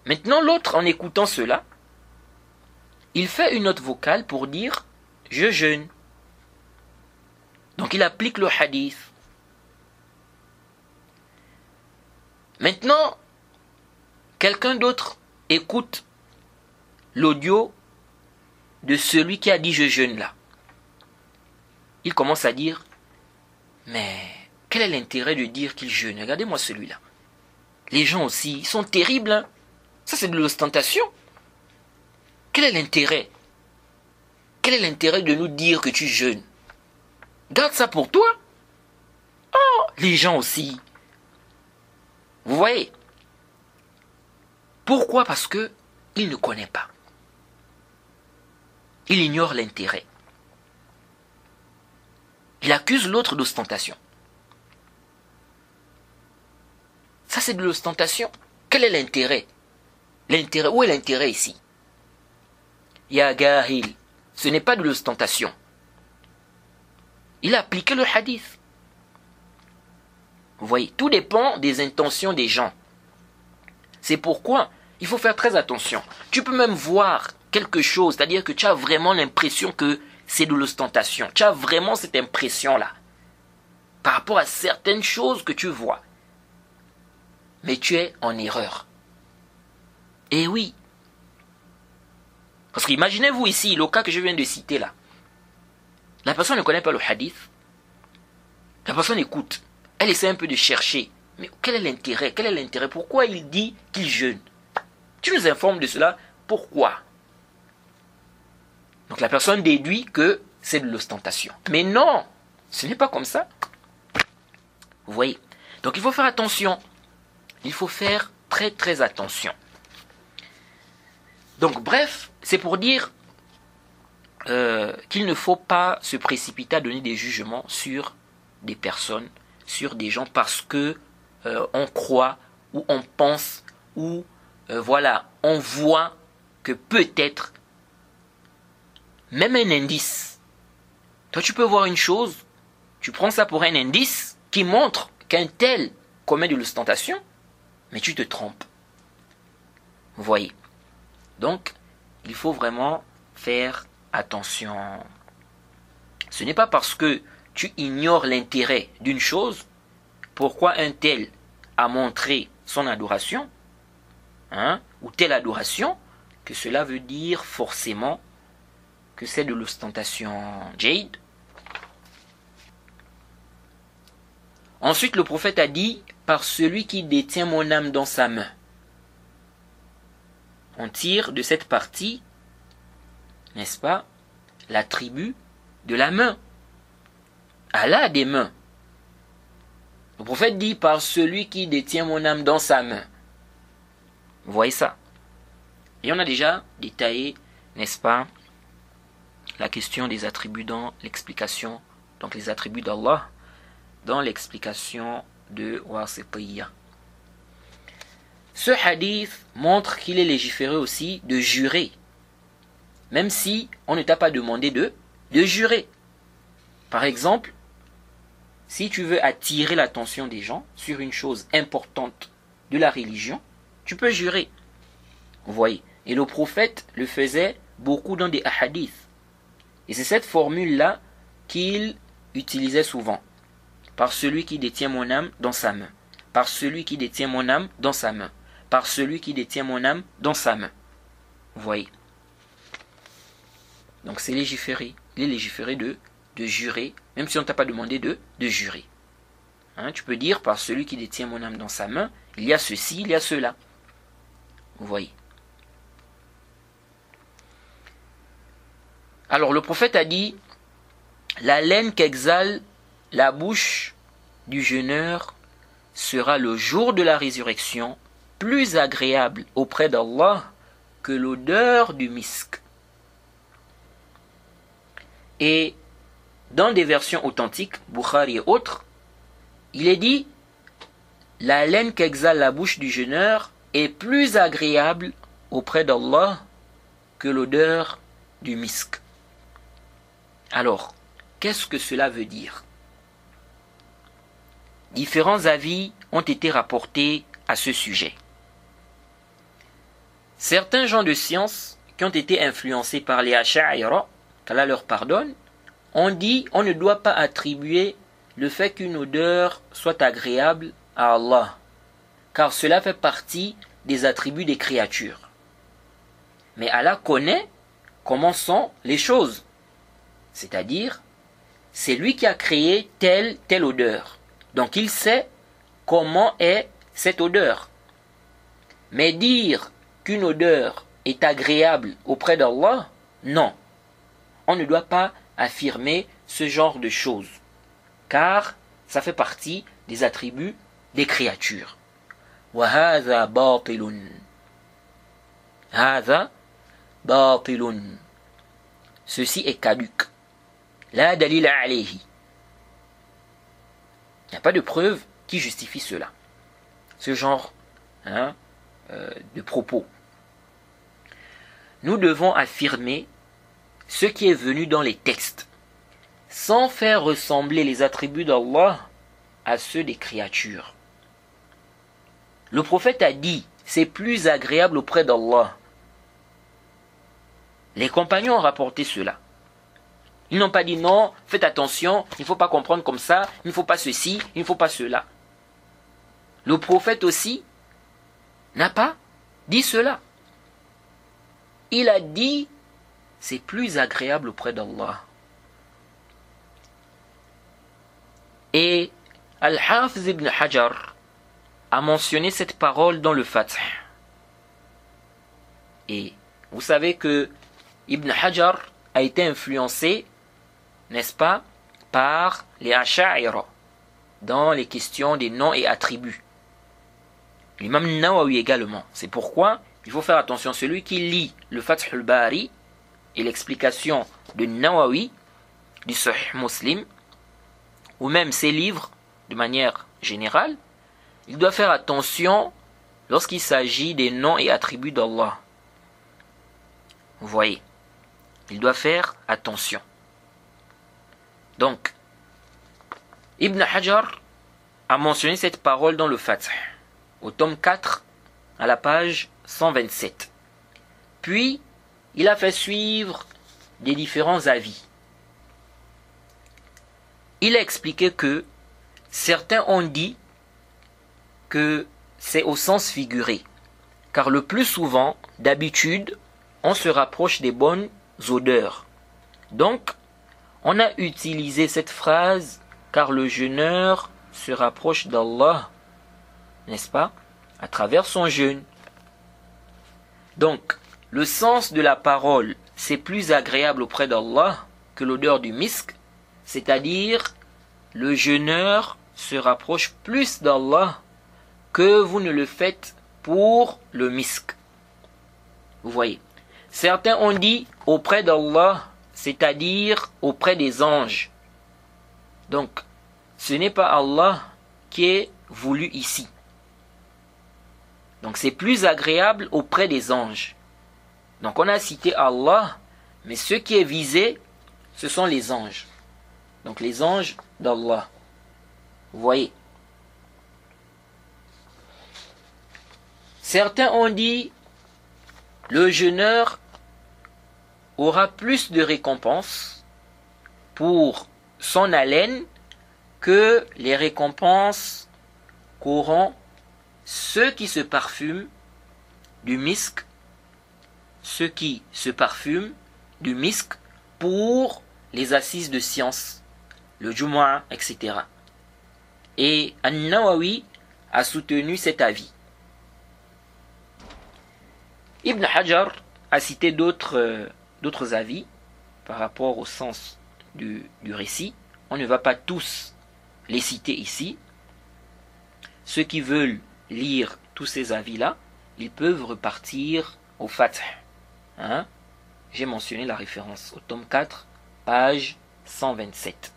Maintenant, l'autre, en écoutant cela, il fait une note vocale pour dire « je jeûne ». Donc il applique le hadith. Maintenant, quelqu'un d'autre écoute l'audio de celui qui a dit « je jeûne » là. Il commence à dire « mais quel est l'intérêt de dire qu'il jeûne? Regardez-moi celui-là. Les gens aussi, ils sont terribles. Hein? Ça, c'est de l'ostentation. Quel est l'intérêt? Quel est l'intérêt de nous dire que tu jeûnes? Garde ça pour toi. Oh, les gens aussi. Vous voyez? Pourquoi? Parce que il ne connaît pas. Il ignore l'intérêt. Il accuse l'autre d'ostentation. Ça, c'est de l'ostentation. Quel est l'intérêt? L'intérêt, où est l'intérêt ici? Ya Gahil, ce n'est pas de l'ostentation. Il a appliqué le hadith. Vous voyez, tout dépend des intentions des gens. C'est pourquoi il faut faire très attention. Tu peux même voir quelque chose, c'est-à-dire que tu as vraiment l'impression que c'est de l'ostentation. Tu as vraiment cette impression-là par rapport à certaines choses que tu vois. Mais tu es en erreur. Eh oui. Parce qu'imaginez-vous ici, le cas que je viens de citer là. La personne ne connaît pas le hadith. La personne écoute. Elle essaie un peu de chercher. Mais quel est l'intérêt? Quel est l'intérêt? Pourquoi il dit qu'il jeûne? Tu nous informes de cela. Pourquoi? Donc la personne déduit que c'est de l'ostentation. Mais non, ce n'est pas comme ça. Vous voyez? Donc il faut faire attention. Il faut faire très très attention. Donc bref, c'est pour dire qu'il ne faut pas se précipiter à donner des jugements sur des personnes, sur des gens parce que on croit ou on pense ou voilà, on voit que peut-être même un indice. Toi tu peux voir une chose, tu prends ça pour un indice qui montre qu'un tel commet de l'ostentation, mais tu te trompes. Vous voyez? Donc, il faut vraiment faire attention. Ce n'est pas parce que tu ignores l'intérêt d'une chose, pourquoi un tel a montré son adoration, ou telle adoration, que cela veut dire forcément que c'est de l'ostentation. Jade. Ensuite, le prophète a dit, par celui qui détient mon âme dans sa main. On tire de cette partie, n'est-ce pas, l'attribut de la main. Allah a des mains. Le prophète dit par celui qui détient mon âme dans sa main. Vous voyez ça? Et on a déjà détaillé, n'est-ce pas, la question des attributs dans l'explication, donc les attributs d'Allah, dans l'explication de Wasitiyya. Ce hadith montre qu'il est légiféré aussi de jurer, même si on ne t'a pas demandé de jurer. Par exemple, si tu veux attirer l'attention des gens sur une chose importante de la religion, tu peux jurer. Vous voyez. Et le prophète le faisait beaucoup dans des hadiths. Et c'est cette formule-là qu'il utilisait souvent. Par celui qui détient mon âme dans sa main. Par celui qui détient mon âme dans sa main. Par celui qui détient mon âme dans sa main. Vous voyez. Donc c'est légiféré. Il est légiféré de jurer, même si on ne t'a pas demandé de jurer. Tu peux dire par celui qui détient mon âme dans sa main, il y a ceci, il y a cela. Vous voyez. Alors le prophète a dit, la laine qu'exhale la bouche du jeûneur sera le jour de la résurrection plus agréable auprès d'Allah que l'odeur du misk. Et dans des versions authentiques, Bukhari et autres, il est dit, la laine qu'exhale la bouche du jeûneur est plus agréable auprès d'Allah que l'odeur du misk. Alors, qu'est-ce que cela veut dire? Différents avis ont été rapportés à ce sujet. Certains gens de science qui ont été influencés par les Ash'a'ira, qu'Allah leur pardonne, ont dit on ne doit pas attribuer le fait qu'une odeur soit agréable à Allah, car cela fait partie des attributs des créatures. Mais Allah connaît comment sont les choses, c'est-à-dire c'est lui qui a créé telle odeur. Donc il sait comment est cette odeur. Mais dire qu'une odeur est agréable auprès d'Allah, non. On ne doit pas affirmer ce genre de choses, car ça fait partie des attributs des créatures. وَهَذَا بَاطِلٌ هَذَا بَاطِلٌ Ceci est caduc. La dalil alayhi. Il n'y a pas de preuve qui justifie cela. Ce genre de propos. Nous devons affirmer ce qui est venu dans les textes, sans faire ressembler les attributs d'Allah à ceux des créatures. Le prophète a dit, c'est plus agréable auprès d'Allah. Les compagnons ont rapporté cela. Ils n'ont pas dit non, faites attention, il ne faut pas comprendre comme ça, il ne faut pas ceci, il ne faut pas cela. Le prophète aussi n'a pas dit cela. Il a dit, c'est plus agréable auprès d'Allah. Et Al-Hafiz ibn Hajar a mentionné cette parole dans le Fath. Et vous savez que Ibn Hajar a été influencé, n'est-ce pas, par les Ash'a'ira dans les questions des noms et attributs. L'imam Nawawi également. C'est pourquoi il faut faire attention. Celui qui lit le Fath al-Bari et l'explication de Nawawi du Sahih Muslim, ou même ses livres de manière générale, il doit faire attention lorsqu'il s'agit des noms et attributs d'Allah. Vous voyez, il doit faire attention. Donc, Ibn Hajar a mentionné cette parole dans le Fath, au tome 4, à la page 127. Puis, il a fait suivre des différents avis. Il a expliqué que certains ont dit que c'est au sens figuré, car le plus souvent, d'habitude, on se rapproche des bonnes odeurs. Donc, on a utilisé cette phrase car le jeûneur se rapproche d'Allah, n'est-ce pas, à travers son jeûne. Donc, le sens de la parole, c'est plus agréable auprès d'Allah que l'odeur du misk, c'est-à-dire le jeûneur se rapproche plus d'Allah que vous ne le faites pour le misk. Vous voyez, certains ont dit auprès d'Allah, c'est-à-dire auprès des anges. Donc, ce n'est pas Allah qui est voulu ici. Donc, c'est plus agréable auprès des anges. Donc, on a cité Allah, mais ce qui est visé, ce sont les anges. Donc, les anges d'Allah. Vous voyez. Certains ont dit, le jeûneur aura plus de récompenses pour son haleine que les récompenses qu'auront ceux qui se parfument du misk, ceux qui se parfument du misk pour les assises de science, le Jumu'ah, etc. Et An-Nawawi a soutenu cet avis. Ibn Hajar a cité d'autres avis par rapport au sens du récit. On ne va pas tous les citer ici. Ceux qui veulent lire tous ces avis-là, ils peuvent repartir au Fath. J'ai mentionné la référence au tome 4, page 127.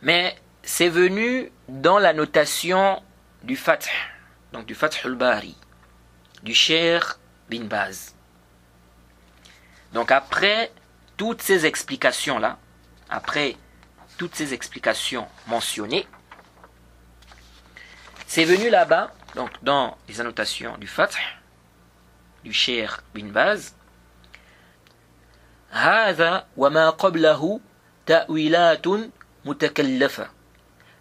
Mais c'est venu dans la notation du Fath, donc du Fath al-Bari, du Cheikh bin Baz. Donc après toutes ces explications-là, après toutes ces explications mentionnées, c'est venu là-bas, donc dans les annotations du Fath, du Cheikh bin Baz, هذا وما قبله تأويلات متكلفة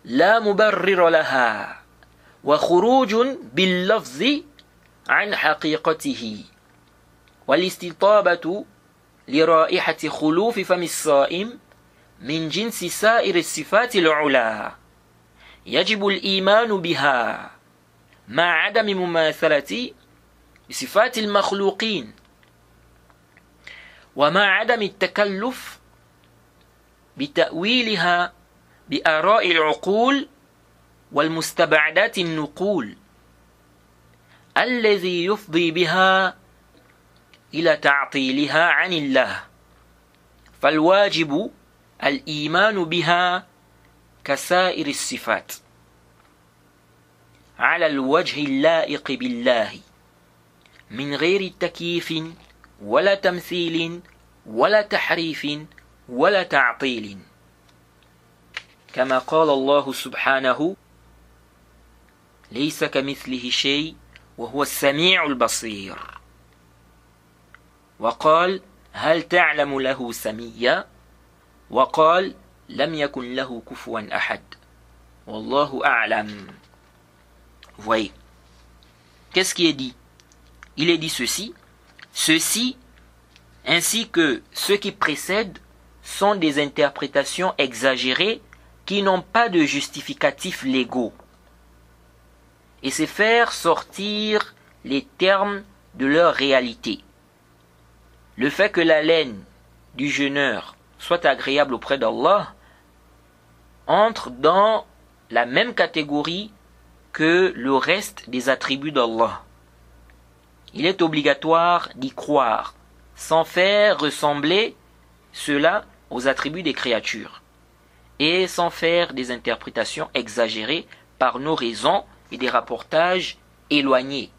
لا مبرر لها وخروج باللفظ عن حقيقته والاستطابة لرائحة خلوف فم الصائم من جنس سائر الصفات العلى يجب الإيمان بها مع عدم مماثلة بصفات المخلوقين ومع عدم التكلف بتأويلها بآراء العقول والمستبعدات النقول الذي يفضي بها إلى تعطيلها عن الله فالواجب الإيمان بها كسائر الصفات على الوجه اللائق بالله من غير تكييف ولا تمثيل ولا تحريف ولا تعطيل كما قال الله سبحانه ليس كمثله شيء وهو السميع البصير وقال هل تعلم له سميا وقال لم يكن له كفوا أحد والله أعلم. Vous voyez, qu'est-ce qui est dit? Il est dit ceci, ceci ainsi que ceux qui précèdent sont des interprétations exagérées qui n'ont pas de justificatifs légaux. Et c'est faire sortir les termes de leur réalité. Le fait que la laine du jeûneur soit agréable auprès d'Allah entre dans la même catégorie que le reste des attributs d'Allah. Il est obligatoire d'y croire, sans faire ressembler cela aux attributs des créatures, et sans faire des interprétations exagérées par nos raisons et des rapportages éloignés,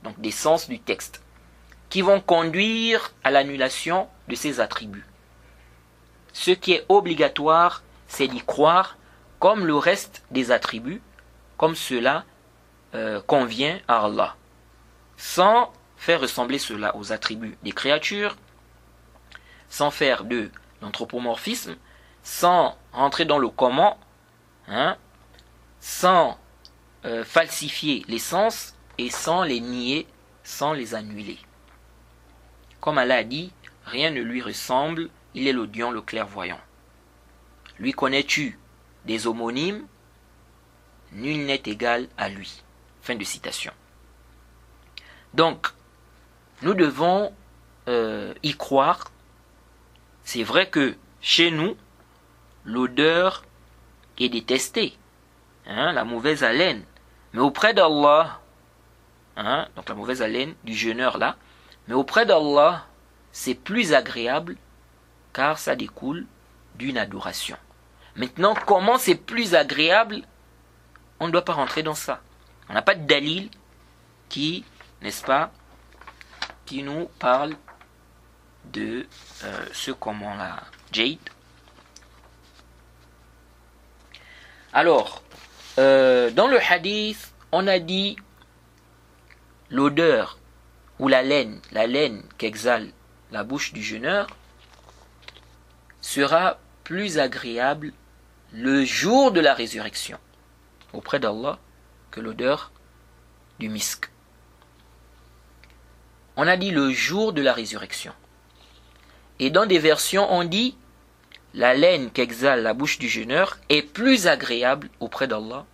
donc des sens du texte, qui vont conduire à l'annulation de ces attributs. Ce qui est obligatoire, c'est d'y croire comme le reste des attributs, comme cela convient à Allah, sans faire ressembler cela aux attributs des créatures, sans faire de l'anthropomorphisme, sans rentrer dans le comment, sans falsifier les sens et sans les nier, sans les annuler. Comme Allah a dit, rien ne lui ressemble, il est l'audient, le clairvoyant. Lui connais-tu des homonymes? Nul n'est égal à lui. Fin de citation. Donc, nous devons y croire. C'est vrai que chez nous, l'odeur est détestée, la mauvaise haleine. Mais auprès d'Allah, donc la mauvaise haleine du jeûneur là, mais auprès d'Allah, c'est plus agréable car ça découle d'une adoration. Maintenant, comment c'est plus agréable? On ne doit pas rentrer dans ça. On n'a pas de dalil qui, n'est-ce pas, qui nous parle de ce comment-là. Jade. Alors, dans le hadith, on a dit l'odeur ou la laine qu'exhale la bouche du jeûneur sera plus agréable le jour de la résurrection auprès d'Allah que l'odeur du misk. On a dit le jour de la résurrection. Et dans des versions, on dit la laine qu'exhale la bouche du jeûneur est plus agréable auprès d'Allah,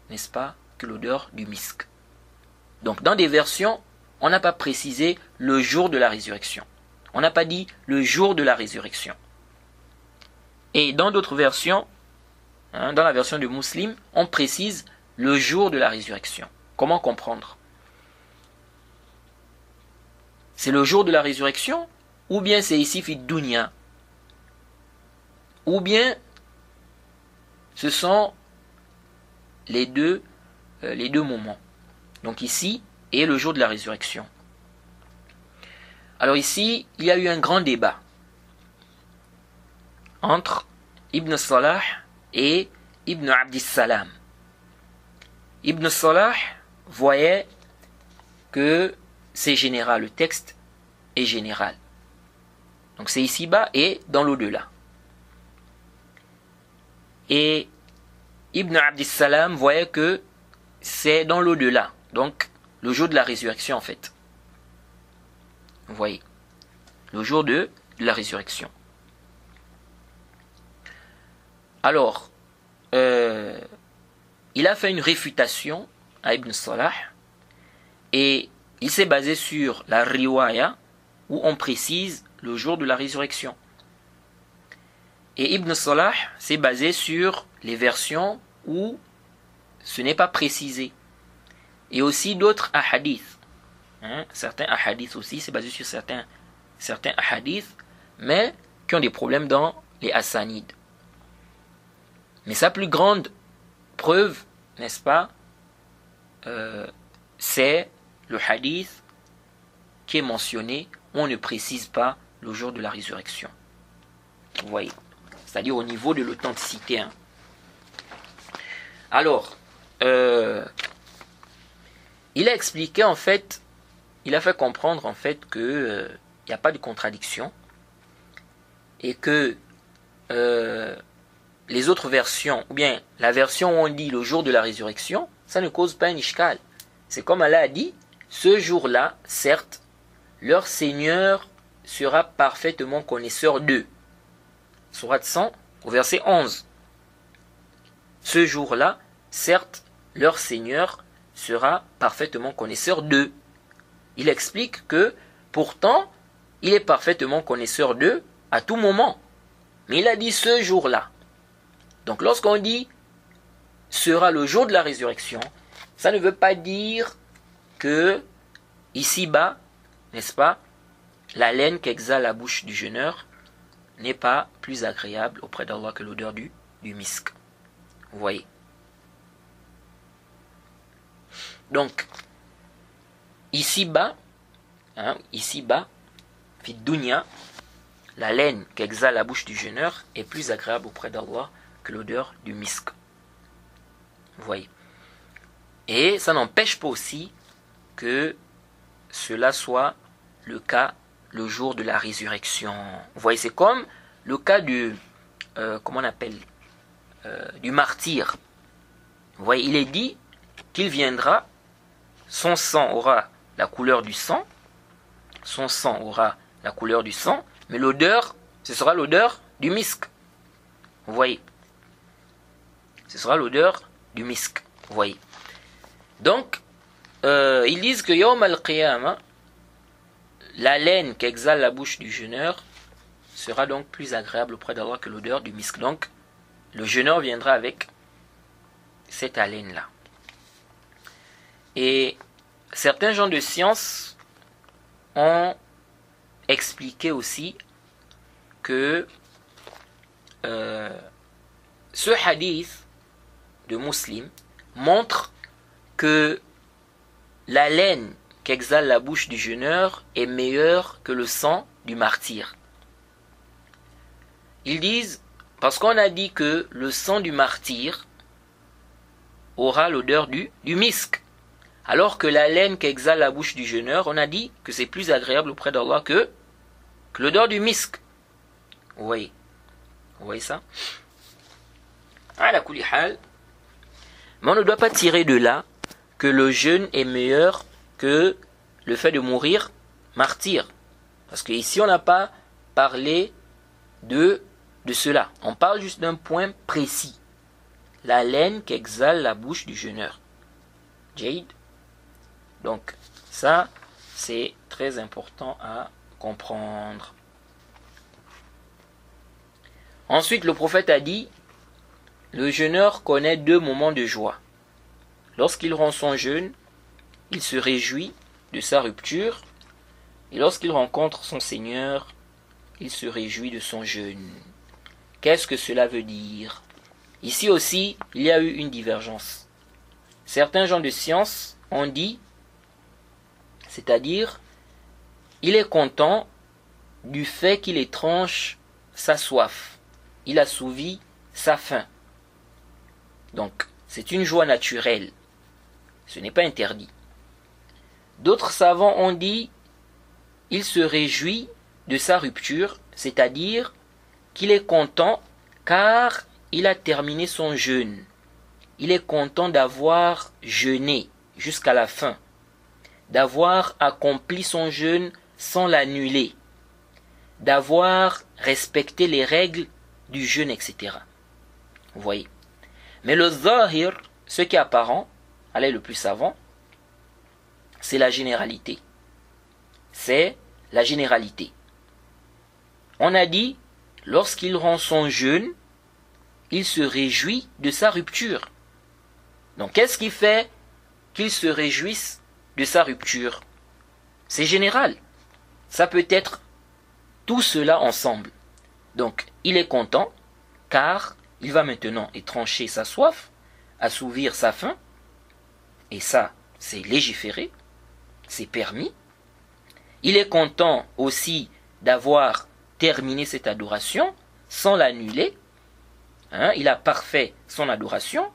n'est-ce pas, que l'odeur du misk. Donc dans des versions, on n'a pas précisé le jour de la résurrection. On n'a pas dit le jour de la résurrection. Et dans d'autres versions, dans la version du Muslim, on précise le jour de la résurrection. Comment comprendre? C'est le jour de la résurrection? Ou bien c'est ici fit dunya? Ou bien ce sont les deux moments. Donc ici et le jour de la résurrection. Alors ici, il y a eu un grand débat entre Ibn Salah et Ibn Abdissalam. Ibn Salah voyait que c'est général, le texte est général. Donc c'est ici-bas et dans l'au-delà. Et Ibn Abdissalam voyait que c'est dans l'au-delà, donc le jour de la résurrection en fait. Vous voyez, le jour de la résurrection. Alors, il a fait une réfutation à Ibn Salah et il s'est basé sur la riwaya où on précise le jour de la résurrection. Et Ibn Salah s'est basé sur les versions où ce n'est pas précisé. Et aussi d'autres ahadiths. Certains ahadiths aussi, c'est basé sur certains ahadiths, mais qui ont des problèmes dans les hasanides. Mais sa plus grande preuve, n'est-ce pas, c'est le hadith qui est mentionné, on ne précise pas le jour de la résurrection. Vous voyez, c'est-à-dire au niveau de l'authenticité. Alors, il a expliqué en fait, il a fait comprendre en fait que il n'y a pas de contradiction et que les autres versions, ou bien la version où on dit le jour de la résurrection, ça ne cause pas un ishkal. C'est comme Allah a dit, ce jour-là, certes, leur Seigneur sera parfaitement connaisseur d'eux. Sourate 100, au verset 11. Ce jour-là, certes, leur Seigneur sera parfaitement connaisseur d'eux. Il explique que, pourtant, il est parfaitement connaisseur d'eux à tout moment. Mais il a dit ce jour-là. Donc lorsqu'on dit sera le jour de la résurrection, ça ne veut pas dire que ici-bas, n'est-ce pas, la laine qu'exhale la bouche du jeûneur n'est pas plus agréable auprès d'Allah que l'odeur du misk. Vous voyez. Donc, ici-bas, fi dunya, la laine qu'exhale la bouche du jeûneur est plus agréable auprès d'Allah que l'odeur du misk. Vous voyez. Et ça n'empêche pas aussi que cela soit le cas le jour de la résurrection. Vous voyez, c'est comme le cas du comment on appelle du martyr. Vous voyez, il est dit qu'il viendra, son sang aura la couleur du sang, mais l'odeur, ce sera l'odeur du misk. Vous voyez. Ce sera l'odeur du misk. Vous voyez. Donc, ils disent que Yawm al-Qiyamah, la laine qu'exhale la bouche du jeûneur sera donc plus agréable auprès d'Allah que l'odeur du misk. Donc, le jeûneur viendra avec cette haleine-là. Et certains gens de science ont expliqué aussi que ce hadith de Muslim montre que la laine qu'exhale la bouche du jeûneur est meilleure que le sang du martyr. Ils disent, parce qu'on a dit que le sang du martyr aura l'odeur du misk, alors que la laine qu'exhale la bouche du jeûneur, on a dit que c'est plus agréable auprès d'Allah que l'odeur du misk. Vous voyez ça? Ala kulli hal. Mais on ne doit pas tirer de là que le jeûne est meilleur que le fait de mourir martyr. Parce que ici on n'a pas parlé de cela. On parle juste d'un point précis. La laine qu'exhale la bouche du jeûneur. Jade. Donc ça, c'est très important à comprendre. Ensuite, le prophète a dit, le jeûneur connaît 2 moments de joie. Lorsqu'il rompt son jeûne, il se réjouit de sa rupture, et lorsqu'il rencontre son Seigneur, il se réjouit de son jeûne. Qu'est-ce que cela veut dire? Ici aussi, il y a eu une divergence. Certains gens de science ont dit, c'est-à-dire il est content du fait qu'il étranche sa soif. Il assouvit sa faim. Donc, c'est une joie naturelle. Ce n'est pas interdit. D'autres savants ont dit, il se réjouit de sa rupture, c'est-à-dire qu'il est content car il a terminé son jeûne. Il est content d'avoir jeûné jusqu'à la fin, d'avoir accompli son jeûne sans l'annuler, d'avoir respecté les règles du jeûne, etc. Vous voyez. Mais le zahir, ce qui est apparent, allez le plus savant, c'est la généralité. C'est la généralité. On a dit, lorsqu'il rend son jeûne, il se réjouit de sa rupture. Donc, qu'est-ce qui fait qu'il se réjouisse de sa rupture? C'est général. Ça peut être tout cela ensemble. Donc, il est content, car il va maintenant étrancher sa soif, assouvir sa faim, et ça, c'est légiféré, c'est permis. Il est content aussi d'avoir terminé cette adoration sans l'annuler. Il a parfait son adoration.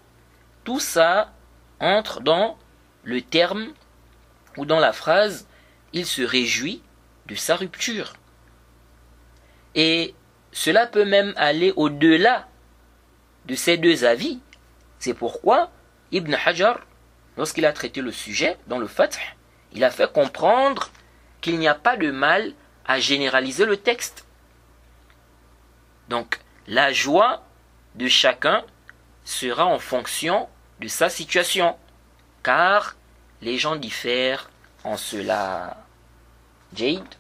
Tout ça entre dans le terme ou dans la phrase « il se réjouit de sa rupture ». Et cela peut même aller au-delà de ces deux avis. C'est pourquoi Ibn Hajar, lorsqu'il a traité le sujet dans le Fath, il a fait comprendre qu'il n'y a pas de mal à généraliser le texte. Donc, la joie de chacun sera en fonction de sa situation, car les gens diffèrent en cela. Jade.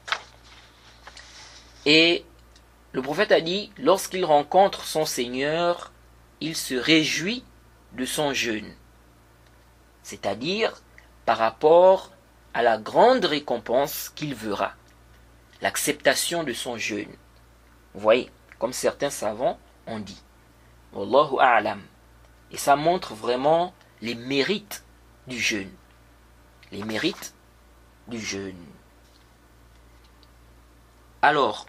Et le prophète a dit, lorsqu'il rencontre son Seigneur, il se réjouit de son jeûne. C'est-à-dire par rapport à la grande récompense qu'il verra, l'acceptation de son jeûne. Vous voyez, comme certains savants ont dit. Wallahu a'lam. Et ça montre vraiment les mérites du jeûne. Les mérites du jeûne. Alors,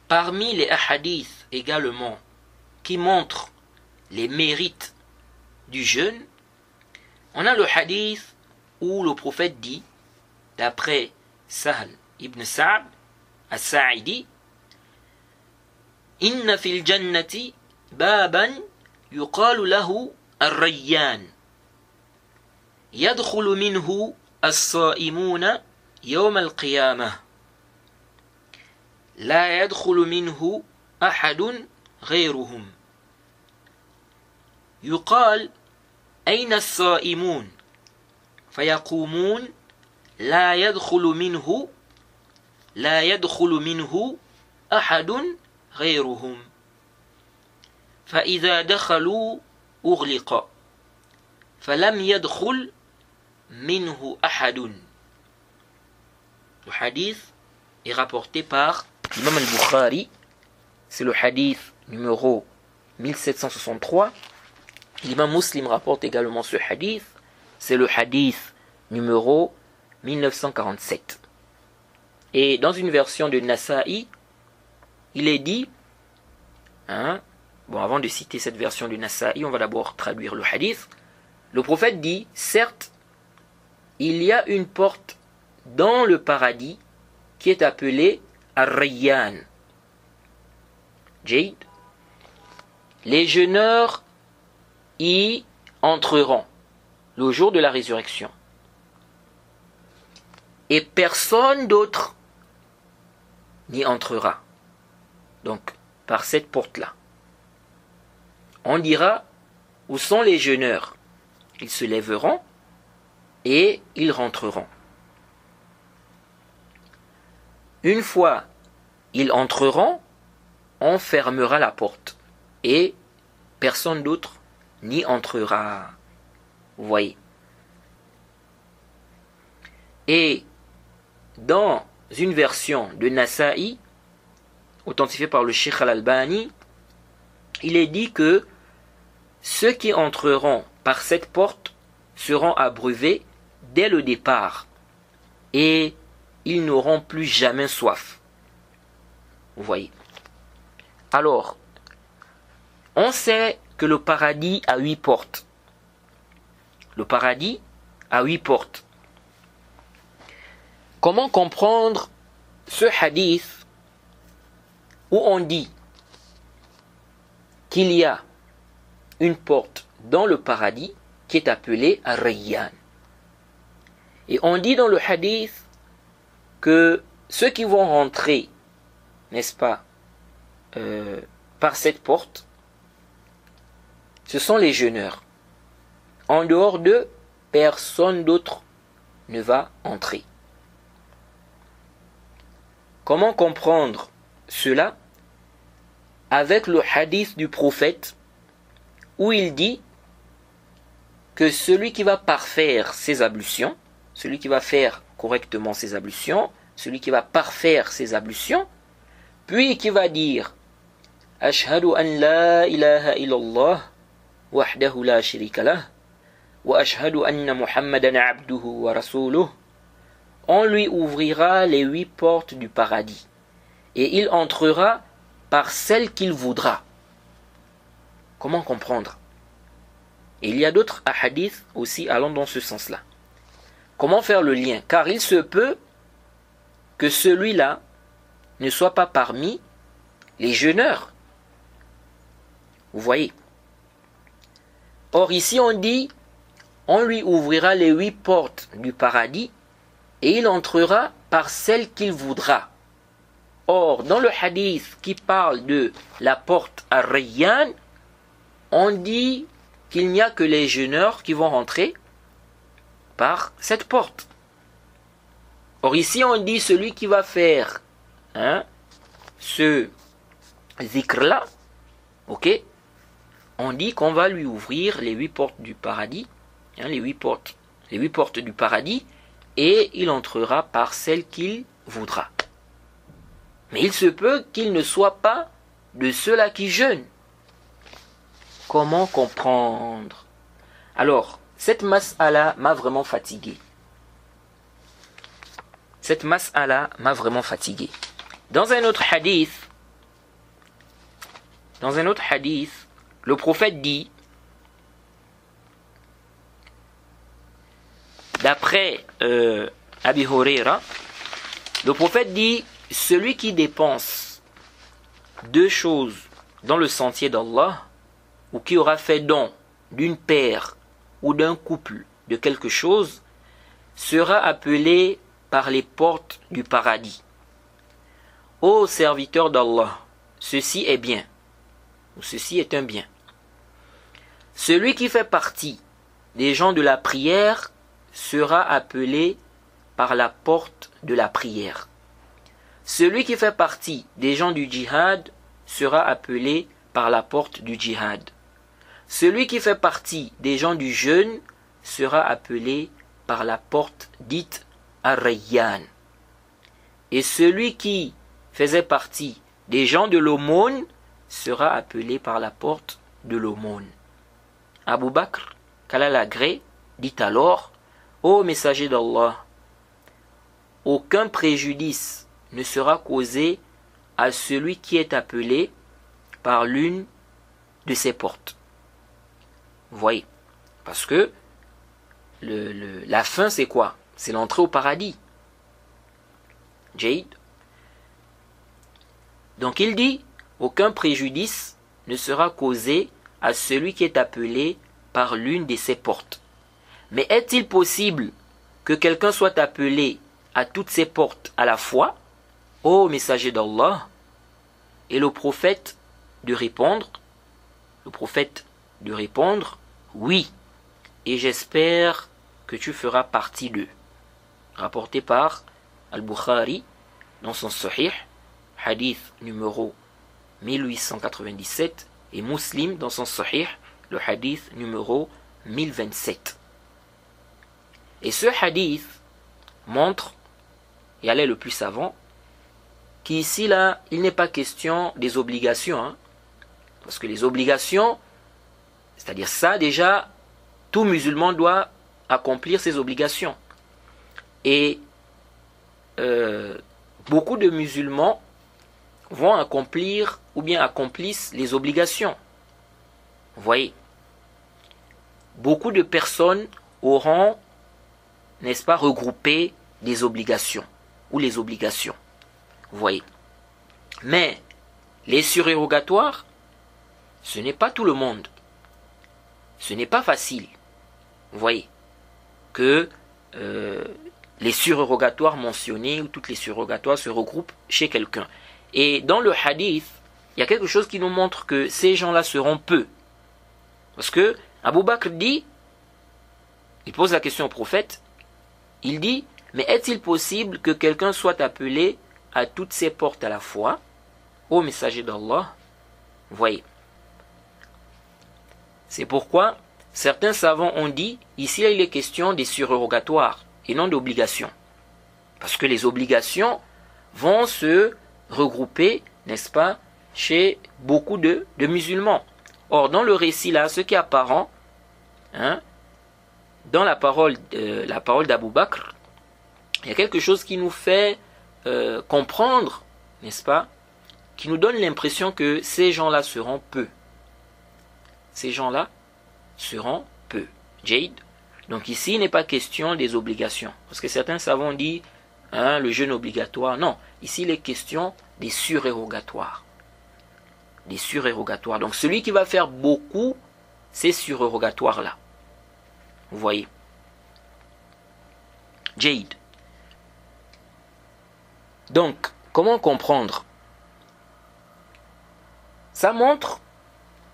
parmi les hadiths également qui montrent les mérites du jeûne, on a le hadith où le prophète dit, d'après Sahl ibn Sa'd as-Sa'idi, Inna fil jannati baban yuqalu lahu ar-Rayyan yadkhulu minhu as-sa'imuna yawm al-qiyamah la yadkhulu minhu ahadun ghayruhum yuqal ayna as-sa'imun fayaqumun la yadkhulu minhu ahadun غيرهم فإذا دخلوا أغلق فلم يدخل منه أحد. Le hadith est rapporté par l'imam al-Bukhari. C'est le hadith numéro 1763. L'imam Muslim rapporte également ce hadith. C'est le hadith numéro 1947. Et dans une version de Nasa'i, il est dit, avant de citer cette version du Nasa'i, on va d'abord traduire le hadith. Le prophète dit, certes, il y a une porte dans le paradis qui est appelée Ar-Rayyan. Jade. Les jeûneurs y entreront le jour de la résurrection. Et personne d'autre n'y entrera. Donc, par cette porte-là. On dira, où sont les jeûneurs? Ils se lèveront et ils rentreront. Une fois ils entreront, on fermera la porte et personne d'autre n'y entrera. Vous voyez. Et dans une version de Nasa'i, authentifié par le Cheikh Al-Albani, il est dit que ceux qui entreront par cette porte seront abreuvés dès le départ. Et ils n'auront plus jamais soif. Vous voyez. Alors, on sait que le paradis a 8 portes. Le paradis a 8 portes. Comment comprendre ce hadith où on dit qu'il y a une porte dans le paradis qui est appelée Ar-Rayyan. Et on dit dans le hadith que ceux qui vont rentrer, n'est-ce pas, par cette porte, ce sont les jeûneurs. En dehors d'eux, personne d'autre ne va entrer. Comment comprendre cela? Avec le hadith du prophète où il dit que celui qui va parfaire ses ablutions, celui qui va faire correctement ses ablutions, celui qui va parfaire ses ablutions, puis qui va dire Ashhadu an la ilaha illallah wahdahu la sharika lah wa ashhadu anna Muhammadan abduhu wa rasuluh, on lui ouvrira les 8 portes du paradis et il entrera par celle qu'il voudra. Comment comprendre? Et il y a d'autres hadiths aussi allant dans ce sens-là. Comment faire le lien? Car il se peut que celui-là ne soit pas parmi les jeûneurs. Vous voyez? Or ici on dit, on lui ouvrira les 8 portes du paradis et il entrera par celle qu'il voudra. Or, dans le hadith qui parle de la porte Ar-Rayyan, on dit qu'il n'y a que les jeûneurs qui vont rentrer par cette porte. Or ici on dit celui qui va faire ce zikr-là, ok, on dit qu'on va lui ouvrir les 8 portes du paradis, les 8 portes du paradis, et il entrera par celle qu'il voudra. Mais il se peut qu'il ne soit pas de ceux-là qui jeûnent. Comment comprendre? Alors, cette mas'ala m'a vraiment fatigué. Dans un autre hadith, le prophète dit, d'après Abi Huraira, le prophète dit, celui qui dépense 2 choses dans le sentier d'Allah, ou qui aura fait don d'une paire ou d'un couple de quelque chose, sera appelé par les portes du paradis. Ô serviteur d'Allah, ceci est bien, ou ceci est un bien. Celui qui fait partie des gens de la prière sera appelé par la porte de la prière. Celui qui fait partie des gens du djihad sera appelé par la porte du djihad. Celui qui fait partie des gens du jeûne sera appelé par la porte dite Ar-Rayyan. Et celui qui faisait partie des gens de l'aumône sera appelé par la porte de l'aumône. Abu Bakr, qu'Allah l'agrée, dit alors, ô messager d'Allah, aucun préjudice ne sera causé à celui qui est appelé par l'une de ces portes. Vous voyez, parce que la fin c'est quoi? C'est l'entrée au paradis. Jade. Donc il dit, aucun préjudice ne sera causé à celui qui est appelé par l'une de ces portes. Mais est-il possible que quelqu'un soit appelé à toutes ces portes à la fois, ô messager d'Allah? Et le prophète de répondre, oui, et j'espère que tu feras partie d'eux. Rapporté par Al-Bukhari dans son Sahih, hadith numéro 1897, et Muslim dans son Sahih, le hadith numéro 1027. Et ce hadith montre, et elle est le plus savant, qu'ici là, il n'est pas question des obligations. Parce que les obligations, c'est-à-dire ça déjà, tout musulman doit accomplir ses obligations. Et beaucoup de musulmans vont accomplir ou bien accomplissent les obligations. Vous voyez, beaucoup de personnes auront, n'est-ce pas, regroupé des obligations ou les obligations. Vous voyez. Mais les surérogatoires, ce n'est pas tout le monde. Ce n'est pas facile. Vous voyez que les surérogatoires mentionnés ou toutes les surérogatoires se regroupent chez quelqu'un. Et dans le hadith, il y a quelque chose qui nous montre que ces gens-là seront peu. Parce que Abu Bakr dit, il pose la question au prophète, il dit, mais est-il possible que quelqu'un soit appelé à toutes ces portes à la fois, ô messager d'Allah? Vous voyez. C'est pourquoi certains savants ont dit, ici il est question des surérogatoires et non d'obligations. Parce que les obligations vont se regrouper, n'est-ce pas, chez beaucoup de musulmans. Or, dans le récit là, ce qui est apparent, dans la parole d'Abu Bakr, il y a quelque chose qui nous fait comprendre, n'est-ce pas, qui nous donne l'impression que ces gens-là seront peu. Ces gens-là seront peu. Jade. Donc ici, il n'est pas question des obligations. Parce que certains savants disent, le jeûne obligatoire. Non, ici, il est question des surérogatoires. Des surérogatoires. Donc celui qui va faire beaucoup, ces surérogatoires-là. Vous voyez. Jade. Donc, comment comprendre? Ça montre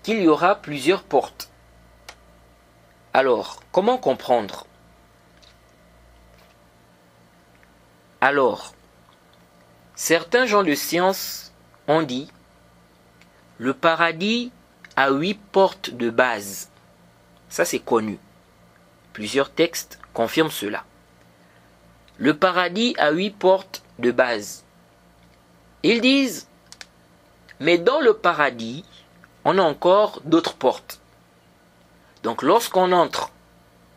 qu'il y aura plusieurs portes. Alors, comment comprendre? Alors, certains gens de science ont dit le paradis a 8 portes de base. Ça, c'est connu. Plusieurs textes confirment cela. Le paradis a 8 portes de base. Ils disent, mais dans le paradis, on a encore d'autres portes. Donc lorsqu'on entre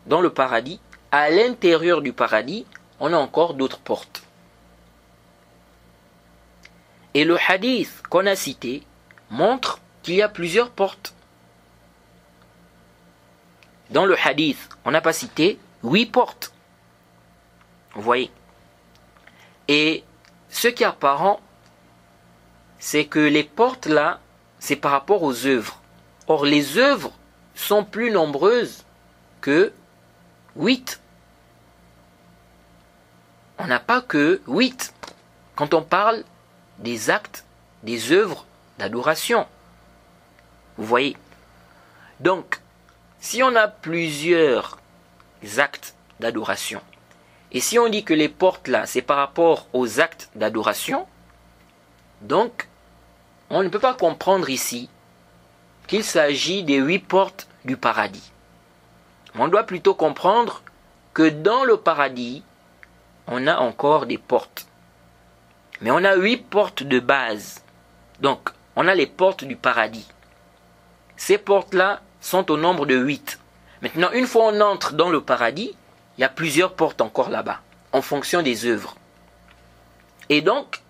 dans le paradis, à l'intérieur du paradis, on a encore d'autres portes. Et le hadith qu'on a cité montre qu'il y a plusieurs portes. Dans le hadith, on n'a pas cité 8 portes. Vous voyez. Et ce qui est apparent, c'est que les portes là, c'est par rapport aux œuvres. Or, les œuvres sont plus nombreuses que 8. On n'a pas que 8 quand on parle des actes, des œuvres d'adoration. Vous voyez. Donc, si on a plusieurs actes d'adoration, et si on dit que les portes là, c'est par rapport aux actes d'adoration, donc, on ne peut pas comprendre ici qu'il s'agit des 8 portes du paradis. On doit plutôt comprendre que dans le paradis, on a encore des portes. Mais on a 8 portes de base. Donc, on a les portes du paradis. Ces portes-là sont au nombre de 8. Maintenant, une fois on entre dans le paradis, il y a plusieurs portes encore là-bas, en fonction des œuvres. Et donc,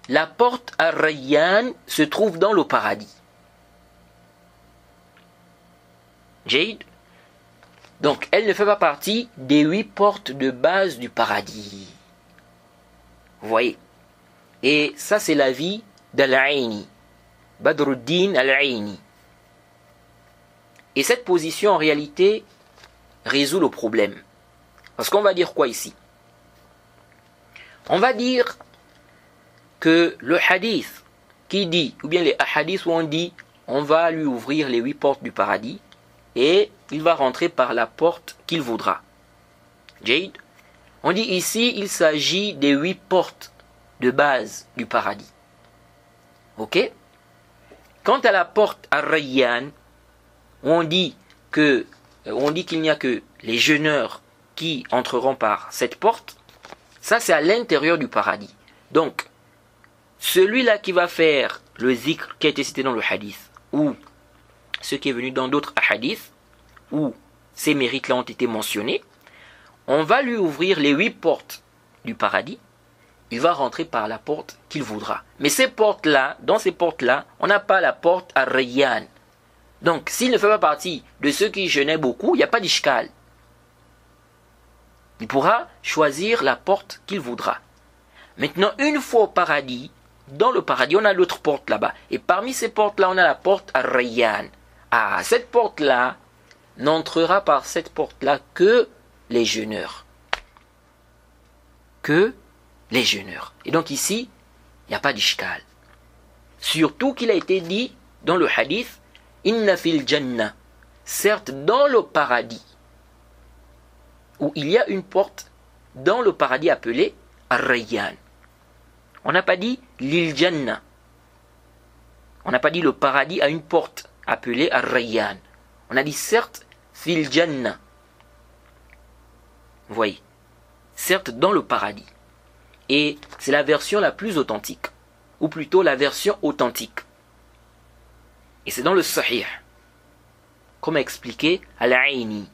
la porte Ar-Rayyan se trouve dans le paradis. Jade. Donc, elle ne fait pas partie des 8 portes de base du paradis. Vous voyez. Et ça, c'est l'avis d'Al-Aini, Badruddin Al-Aini. Et cette position, en réalité, résout le problème. Parce qu'on va dire quoi ici? On va dire que le hadith qui dit, ou bien les hadiths où on dit, on va lui ouvrir les 8 portes du paradis, et il va rentrer par la porte qu'il voudra. Jade. On dit ici, il s'agit des 8 portes de base du paradis. Ok? Quant à la porte Ar-Rayyan, on dit qu'il n'y a que les jeûneurs qui entreront par cette porte, ça c'est à l'intérieur du paradis. Donc, celui-là qui va faire le zikr qui a été cité dans le hadith, ou ce qui est venu dans d'autres hadiths, où ces mérites-là ont été mentionnés, on va lui ouvrir les 8 portes du paradis, il va rentrer par la porte qu'il voudra. Mais ces portes-là, dans ces portes-là, on n'a pas la porte à Rayyan. Donc, s'il ne fait pas partie de ceux qui jeûnaient beaucoup, il n'y a pas d'ishkal. Il pourra choisir la porte qu'il voudra. Maintenant, une fois au paradis, dans le paradis, on a l'autre porte là-bas. Et parmi ces portes-là, on a la porte à Rayyan. Ah, cette porte-là n'entrera par cette porte-là que les jeûneurs. Que les jeûneurs. Et donc ici, il n'y a pas d'ishkal. Surtout qu'il a été dit dans le hadith, Inna fil jannah. Certes, dans le paradis, où il y a une porte dans le paradis appelée Ar-Rayyan. On n'a pas dit l'il Jannah. On n'a pas dit le paradis a une porte appelée Ar-Rayyan. On a dit certes fil Jannah. Vous voyez, certes dans le paradis. Et c'est la version la plus authentique, ou plutôt la version authentique. Et c'est dans le Sahih, comme expliqué à l'Aïni.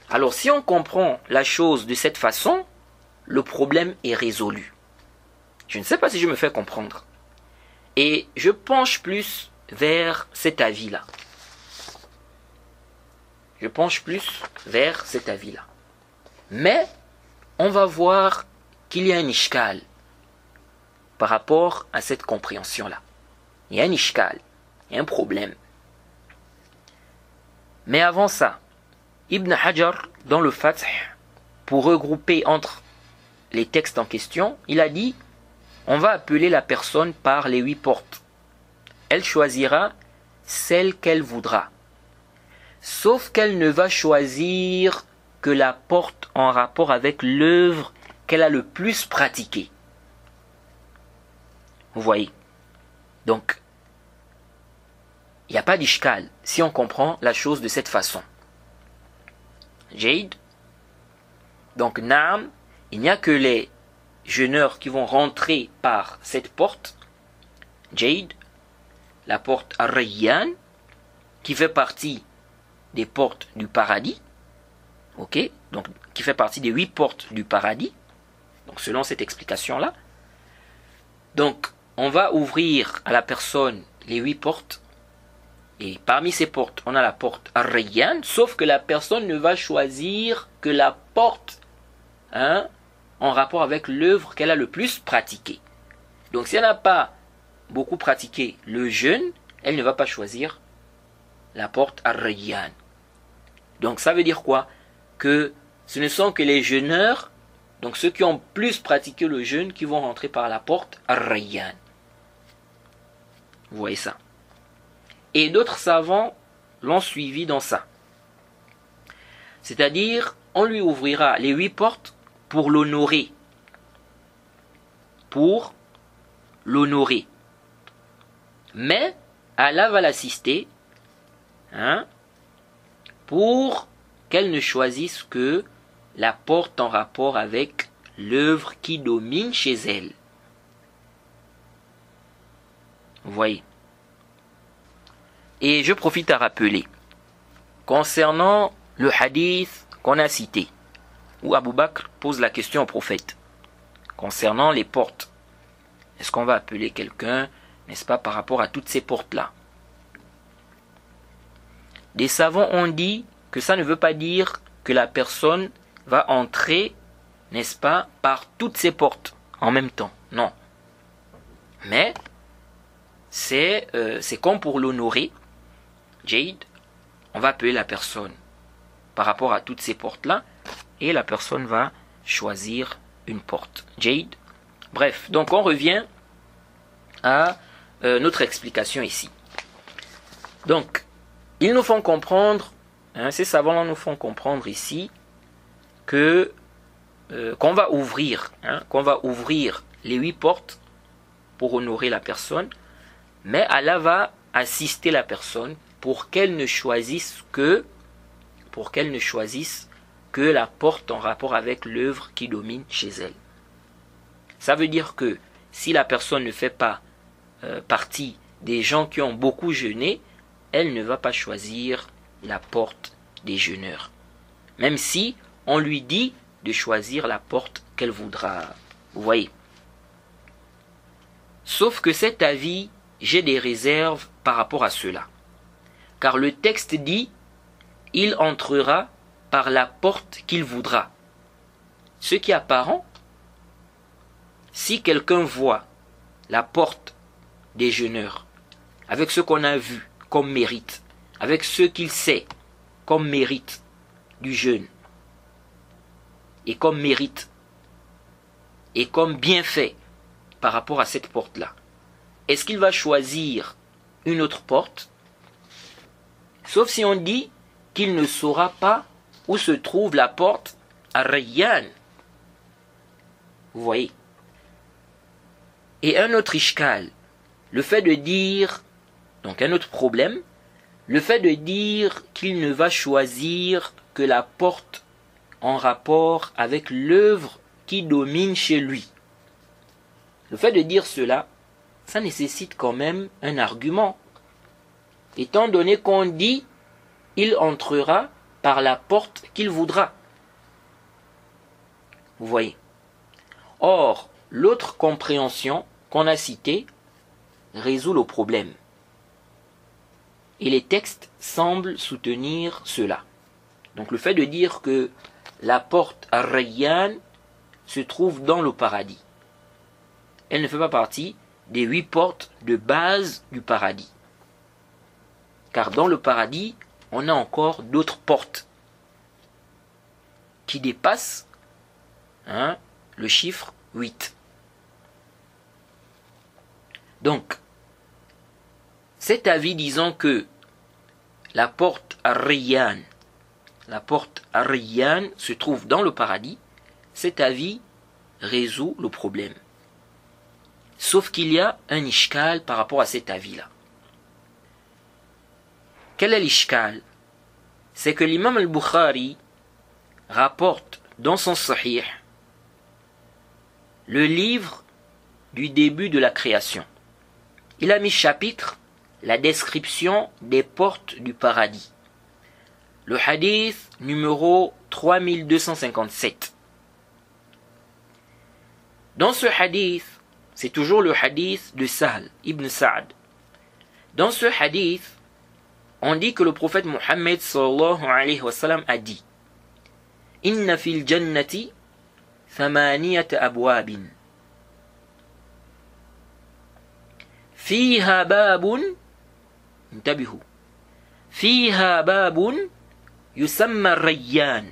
Alors si on comprend la chose de cette façon, le problème est résolu. Je ne sais pas si je me fais comprendre. Et je penche plus vers cet avis-là. Je penche plus vers cet avis-là. Mais on va voir qu'il y a un ishkal par rapport à cette compréhension-là. Il y a un ishkal, il y a un problème. Mais avant ça, Ibn Hajar, dans le Fath, pour regrouper entre les textes en question, il a dit, on va appeler la personne par les 8 portes. Elle choisira celle qu'elle voudra. Sauf qu'elle ne va choisir que la porte en rapport avec l'œuvre qu'elle a le plus pratiquée. Vous voyez? Donc, il n'y a pas d'ishkal si on comprend la chose de cette façon. Jade. Donc, Naam, il n'y a que les jeûneurs qui vont rentrer par cette porte. Jade, la porte Ar-Rayyan, qui fait partie des portes du paradis. Ok? Donc, qui fait partie des 8 portes du paradis. Donc, selon cette explication-là. Donc, on va ouvrir à la personne les 8 portes. Et parmi ces portes, on a la porte Ar-Rayyan, sauf que la personne ne va choisir que la porte en rapport avec l'œuvre qu'elle a le plus pratiquée. Donc si elle n'a pas beaucoup pratiqué le jeûne, elle ne va pas choisir la porte Ar-Rayyan. Donc ça veut dire quoi? Que ce ne sont que les jeûneurs, donc ceux qui ont plus pratiqué le jeûne, qui vont rentrer par la porte Ar-Rayyan. Vous voyez ça? Et d'autres savants l'ont suivi dans ça. C'est-à-dire, on lui ouvrira les 8 portes pour l'honorer. Pour l'honorer. Mais Allah va l'assister pour qu'elle ne choisisse que la porte en rapport avec l'œuvre qui domine chez elle. Vous voyez? Et je profite à rappeler, concernant le hadith qu'on a cité, où Abu Bakr pose la question au prophète, concernant les portes. Est-ce qu'on va appeler quelqu'un, n'est-ce pas, par rapport à toutes ces portes-là? Des savants ont dit que ça ne veut pas dire que la personne va entrer, n'est-ce pas, par toutes ces portes en même temps. Non. Mais c'est comme pour l'honorer. Jade, on va appeler la personne par rapport à toutes ces portes-là et la personne va choisir une porte. Jade. Bref, donc on revient à notre explication ici. Donc, ils nous font comprendre, ces savants nous font comprendre ici que qu'on va ouvrir les 8 portes pour honorer la personne, mais Allah va assister la personne pour qu'elle ne choisisse que la porte en rapport avec l'œuvre qui domine chez elle. Ça veut dire que si la personne ne fait pas partie des gens qui ont beaucoup jeûné, elle ne va pas choisir la porte des jeûneurs. Même si on lui dit de choisir la porte qu'elle voudra. Vous voyez. Sauf que cet avis, j'ai des réserves par rapport à cela. Car le texte dit « Il entrera par la porte qu'il voudra ». Ce qui est apparent, si quelqu'un voit la porte des jeûneurs, avec ce qu'on a vu comme mérite, avec ce qu'il sait comme mérite du jeûne, et comme mérite, et comme bienfait par rapport à cette porte-là, est-ce qu'il va choisir une autre porte? Sauf si on dit qu'il ne saura pas où se trouve la porte à Rayyan. Vous voyez. Et un autre ishkal, le fait de dire, donc un autre problème, le fait de dire qu'il ne va choisir que la porte en rapport avec l'œuvre qui domine chez lui. Le fait de dire cela, ça nécessite quand même un argument. Étant donné qu'on dit, il entrera par la porte qu'il voudra. Vous voyez. Or, l'autre compréhension qu'on a citée résout le problème. Et les textes semblent soutenir cela. Donc le fait de dire que la porte Ar-Rayyan se trouve dans le paradis. Elle ne fait pas partie des 8 portes de base du paradis. Car dans le paradis, on a encore d'autres portes qui dépassent le chiffre 8. Donc, cet avis disant que la porte Ar-Rayyan se trouve dans le paradis, cet avis résout le problème. Sauf qu'il y a un ishkal par rapport à cet avis-là. Quel est l'ishkal? C'est que l'imam al-Bukhari rapporte dans son sahih le livre du début de la création. Il a mis chapitre la description des portes du paradis. Le hadith numéro 3257. Dans ce hadith, c'est toujours le hadith de Sahl ibn Sa'd. Dans ce hadith, on dit que le prophète Mohammed sallallahu alayhi wa sallam a dit: Inna fil jannati thamaniyat abwabin. Fiha babun, intabihu, fiha babun yusamma Rayyan.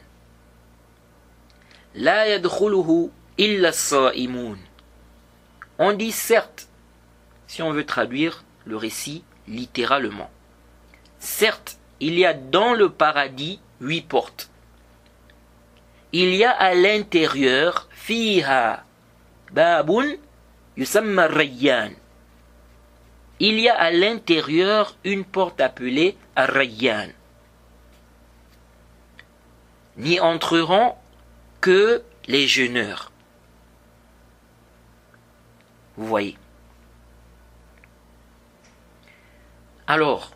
La yadkhuluhu illa as-sa'imun. On dit certes, si on veut traduire le récit littéralement, certes, il y a dans le paradis 8 portes. Il y a à l'intérieur, fiha babun yusamma Rayyan. Il y a à l'intérieur une porte appelée Ar-Rayyan. N'y entreront que les jeûneurs. Vous voyez. Alors,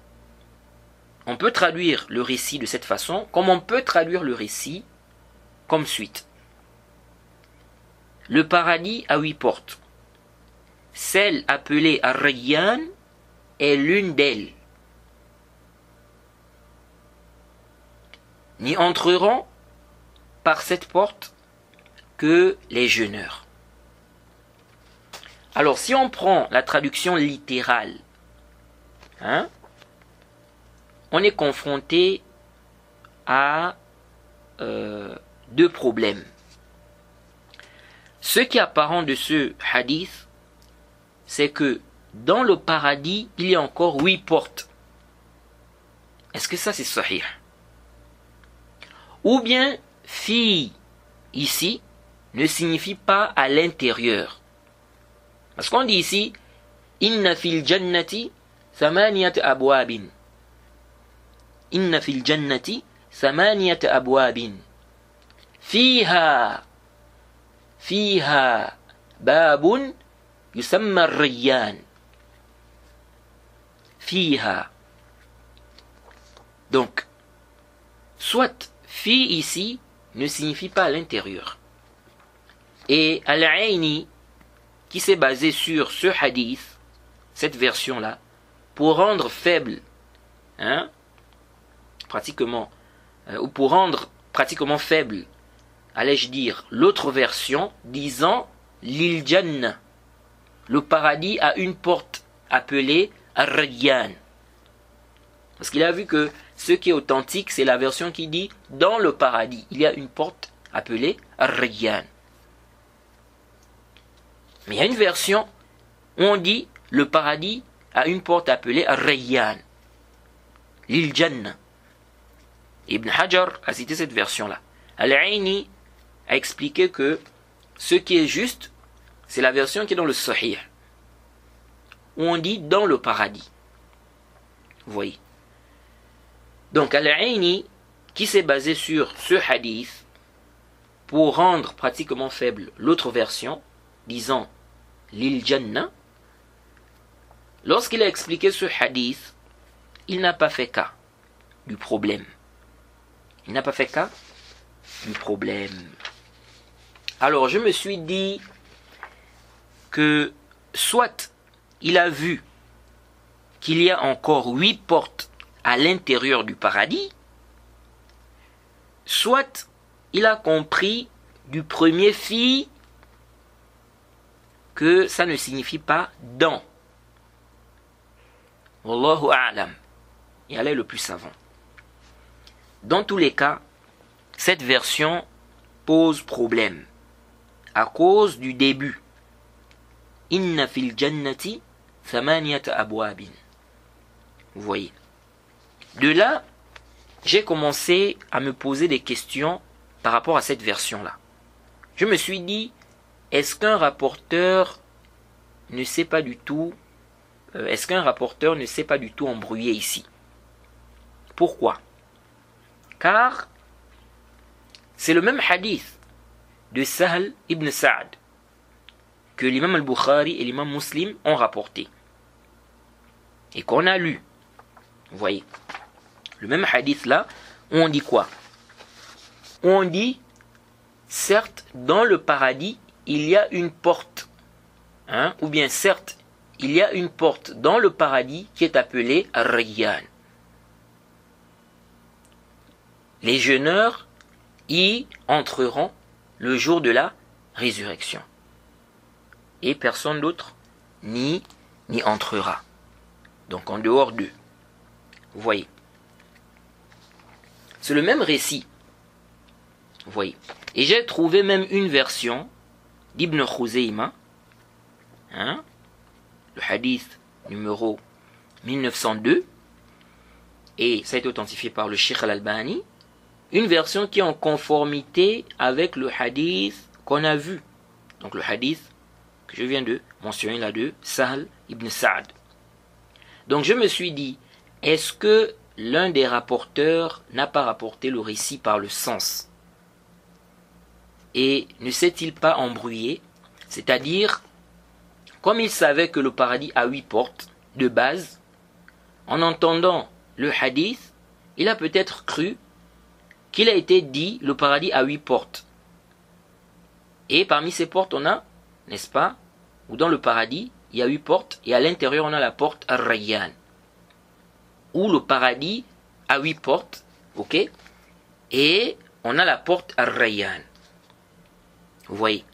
on peut traduire le récit de cette façon, comme on peut traduire le récit comme suite. Le paradis a 8 portes. Celle appelée Ar-Rayyan est l'une d'elles. N'y entreront par cette porte que les jeûneurs. Alors, si on prend la traduction littérale, on est confronté à 2 problèmes. Ce qui est apparent de ce hadith, c'est que dans le paradis, il y a encore 8 portes. Est-ce que ça c'est sahih? Ou bien, fi, ici, ne signifie pas à l'intérieur. Parce qu'on dit ici, Inna fil jannati thamaniyat abwabin. Inna fil jannati thamaniyat abwabin. Fiha babun yusamma Rayyan. Fiha. Donc, soit fi ici ne signifie pas à l'intérieur. Et Al-Aini, qui s'est basé sur ce hadith, cette version-là, pour rendre faible, pratiquement, ou pour rendre pratiquement faible, allais-je dire, l'autre version, disant Lil Jannah, le paradis a une porte appelée Ar-Rayyan. Parce qu'il a vu que ce qui est authentique, c'est la version qui dit dans le paradis, il y a une porte appelée Ar-Rayyan. Mais il y a une version où on dit le paradis a une porte appelée Ar-Rayyan, Lil Jannah. Ibn Hajar a cité cette version-là. Al-Aini a expliqué que ce qui est juste, c'est la version qui est dans le Sahih, où on dit dans le paradis. Vous voyez. Donc Al-Aini, qui s'est basé sur ce hadith, pour rendre pratiquement faible l'autre version, disant Lil Jannah, lorsqu'il a expliqué ce hadith, il n'a pas fait cas du problème. Il n'a pas fait cas du problème. Alors je me suis dit que soit il a vu qu'il y a encore 8 portes à l'intérieur du paradis, soit il a compris du premier fi que ça ne signifie pas dans. Wallahu a'lam. Et elle est le plus savant. Dans tous les cas, cette version pose problème à cause du début. Inna fil jannati thamaniyata abwabin. Vous voyez. De là, j'ai commencé à me poser des questions par rapport à cette version-là. Je me suis dit, est-ce qu'un rapporteur ne s'est pas du tout embrouillé ici? Pourquoi? Car c'est le même hadith de Sahl ibn Sa'd que l'imam al-Bukhari et l'imam Muslim ont rapporté et qu'on a lu. Vous voyez, le même hadith là, on dit quoi? On dit, certes, dans le paradis, il y a une porte, ou bien certes, il y a une porte dans le paradis qui est appelée Ar-Rayyan. Les jeûneurs y entreront le jour de la résurrection. Et personne d'autre n'y entrera. Donc en dehors d'eux. Vous voyez. C'est le même récit. Vous voyez. Et j'ai trouvé même une version d'Ibn Khuzayma, le hadith numéro 1902, et ça a été authentifié par le Cheikh Al-Albani, une version qui est en conformité avec le hadith qu'on a vu. Donc le hadith que je viens de mentionner là de Sahl ibn Sa'd. Donc je me suis dit, est-ce que l'un des rapporteurs n'a pas rapporté le récit par le sens? Et ne s'est-il pas embrouillé? C'est-à-dire, comme il savait que le paradis a 8 portes de base, en entendant le hadith, il a peut-être cru qu'il a été dit le paradis a 8 portes. Et parmi ces portes, on a, n'est-ce pas, ou dans le paradis, il y a 8 portes, et à l'intérieur, on a la porte Ar-Rayyan. Où le paradis a 8 portes, ok, et on a la porte Ar-Rayyan. Vous voyez.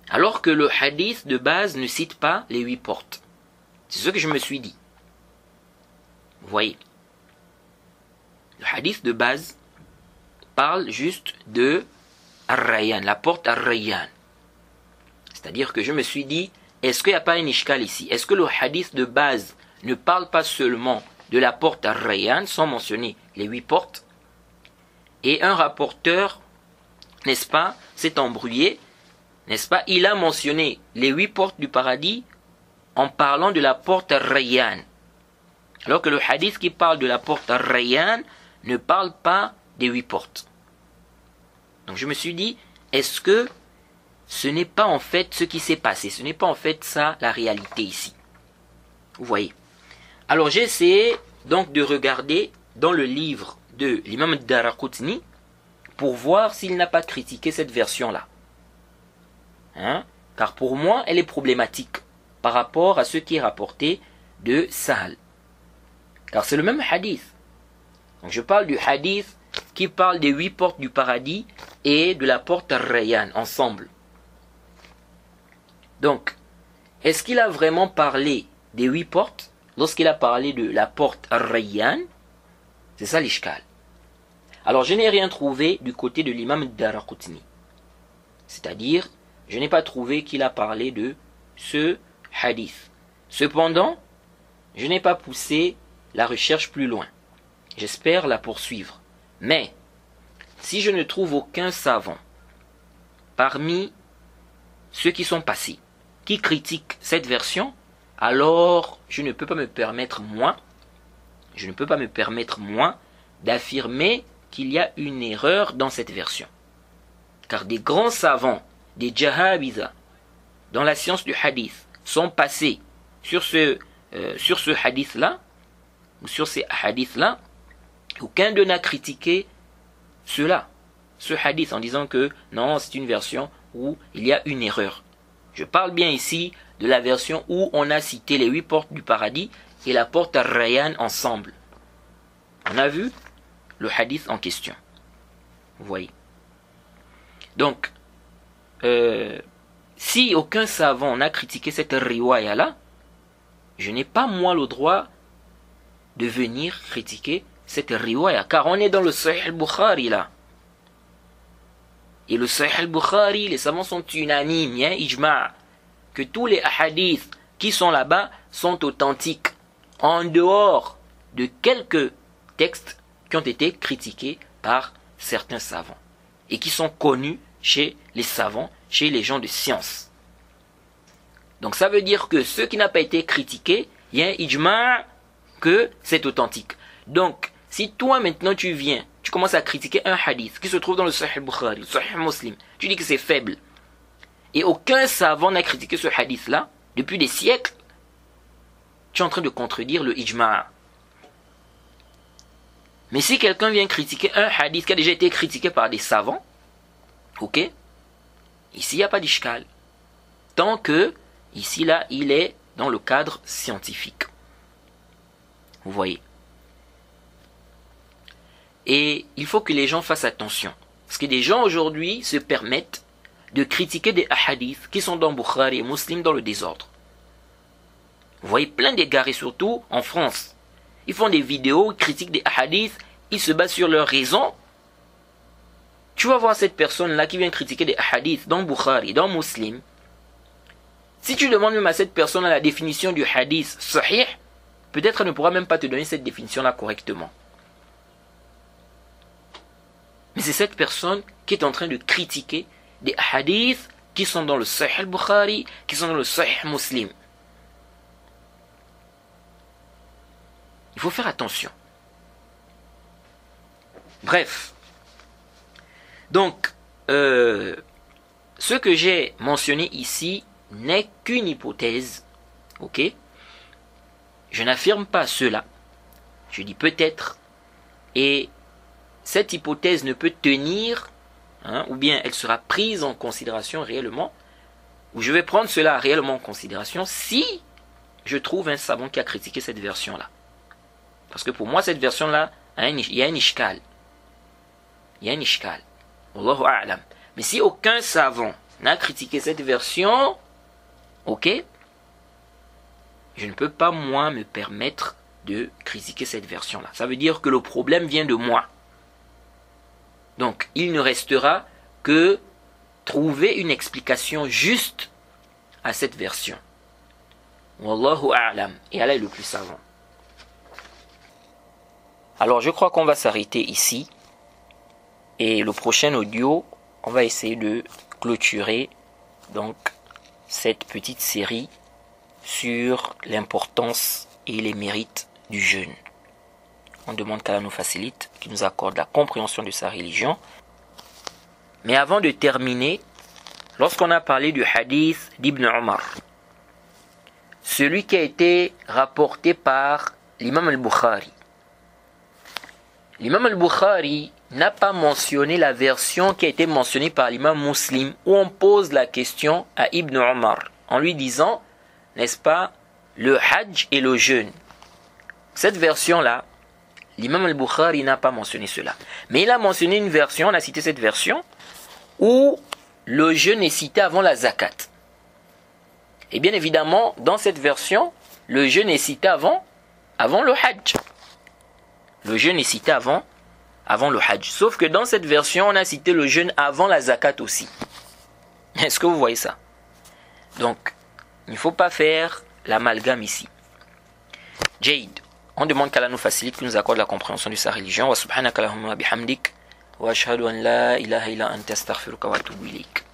Alors que le hadith de base ne cite pas les 8 portes. C'est ce que je me suis dit. Vous voyez. Le hadith de base parle juste de Ar-Rayyan, la porte Ar-Rayyan. C'est-à-dire que je me suis dit, est-ce qu'il n'y a pas un ishkal ici? Est-ce que le hadith de base ne parle pas seulement de la porte Ar-Rayyan, sans mentionner les 8 portes? Et un rapporteur, n'est-ce pas, s'est embrouillé, n'est-ce pas? Il a mentionné les 8 portes du paradis en parlant de la porte Ar-Rayyan. Alors que le hadith qui parle de la porte Ar-Rayyan ne parle pas des 8 portes. Donc je me suis dit, est-ce que ce n'est pas en fait ce qui s'est passé? Ce n'est pas en fait ça la réalité ici. Vous voyez. Alors j'ai essayé donc de regarder dans le livre de l'imam Daraqutni pour voir s'il n'a pas critiqué cette version-là. car pour moi, elle est problématique par rapport à ce qui est rapporté de Sahal. Car c'est le même hadith. Donc je parle du hadith qui parle des 8 portes du paradis et de la porte Ar-Rayyan ensemble. Donc, est-ce qu'il a vraiment parlé des 8 portes lorsqu'il a parlé de la porte Ar-Rayyan? C'est ça l'ishkal. Alors je n'ai rien trouvé du côté de l'imam Daraqutni. C'est-à-dire, je n'ai pas trouvé qu'il a parlé de ce hadith. Cependant, je n'ai pas poussé la recherche plus loin. J'espère la poursuivre. Mais, si je ne trouve aucun savant parmi ceux qui sont passés, qui critiquent cette version, alors je ne peux pas me permettre, moi, d'affirmer qu'il y a une erreur dans cette version. Car des grands savants, des Jahabidha, dans la science du hadith, sont passés sur ce hadith-là, ou sur ces hadiths-là. Aucun d'eux n'a critiqué ce hadith, en disant que non, c'est une version où il y a une erreur. Je parle bien ici de la version où on a cité les 8 portes du paradis et la porte Ar-Rayyan ensemble. On a vu le hadith en question. Vous voyez. Donc, si aucun savant n'a critiqué cette riwaya-là, je n'ai pas moi le droit de venir critiquer cette riwaya, car on est dans le Sahih al-Bukhari là. Et le Sahih al-Bukhari, les savants sont unanimes, ijma', que tous les hadiths qui sont là-bas sont authentiques, en dehors de quelques textes qui ont été critiqués par certains savants, et qui sont connus chez les savants, chez les gens de science. Donc ça veut dire que ce qui n'a pas été critiqué, il y a un ijma' que c'est authentique. Donc, si toi maintenant tu viens, tu commences à critiquer un hadith qui se trouve dans le Sahih Bukhari, le Sahih Muslim, tu dis que c'est faible, et aucun savant n'a critiqué ce hadith-là depuis des siècles, tu es en train de contredire le ijma'. Mais si quelqu'un vient critiquer un hadith qui a déjà été critiqué par des savants, ok, ici il n'y a pas d'ishkal, tant que ici là il est dans le cadre scientifique. Vous voyez. Et il faut que les gens fassent attention. Parce que des gens aujourd'hui se permettent de critiquer des hadiths qui sont dans Bukhari et Muslim dans le désordre. Vous voyez plein d'égarés, surtout en France. Ils font des vidéos, ils critiquent des hadiths, ils se basent sur leurs raisons. Tu vas voir cette personne-là qui vient critiquer des hadiths dans Bukhari, dans Muslim. Si tu demandes même à cette personne la définition du hadith sahih, peut-être elle ne pourra même pas te donner cette définition-là correctement. Mais c'est cette personne qui est en train de critiquer des hadiths qui sont dans le Sahih al-Bukhari, qui sont dans le Sahih Muslim. Il faut faire attention. Bref. Donc, ce que j'ai mentionné ici n'est qu'une hypothèse. Ok? Je n'affirme pas cela. Je dis peut-être. Et cette hypothèse ne peut tenir, ou bien elle sera prise en considération réellement, ou je vais prendre cela réellement en considération si je trouve un savant qui a critiqué cette version-là. Parce que pour moi, cette version-là, il y a un ishkal. Il y a un ishkal. Wallahu a'lam. Mais si aucun savant n'a critiqué cette version, ok, je ne peux pas, moi, me permettre de critiquer cette version-là. Ça veut dire que le problème vient de moi. Donc, il ne restera que trouver une explication juste à cette version. Wallahu a'lam. Et Allah est le plus savant. Alors, je crois qu'on va s'arrêter ici. Et le prochain audio, on va essayer de clôturer donc cette petite série sur l'importance et les mérites du jeûne. On demande qu'Allah nous facilite, qu'il nous accorde la compréhension de sa religion. Mais avant de terminer, lorsqu'on a parlé du hadith d'Ibn Omar, celui qui a été rapporté par l'imam al-Bukhari. L'imam al-Bukhari, n'a pas mentionné la version qui a été mentionnée par l'imam Muslim, où on pose la question à Ibn Omar, en lui disant, n'est-ce pas, le hajj et le jeûne. Cette version-là, l'imam al-Bukhari n'a pas mentionné cela. Mais il a mentionné une version, on a cité cette version, où le jeûne est cité avant la zakat. Et bien évidemment, dans cette version, le jeûne est cité avant le hajj. Le jeûne est cité avant le hajj. Sauf que dans cette version, on a cité le jeûne avant la zakat aussi. Est-ce que vous voyez ça? Donc, il ne faut pas faire l'amalgame ici. Jade, on demande qu'Allah nous facilite, qu'il nous accorde la compréhension de sa religion. Wa subhanaka Allahumma bihamdik. Wa ashhadu an la ilaha illa anta astaghfiruka wa atubu ilayk.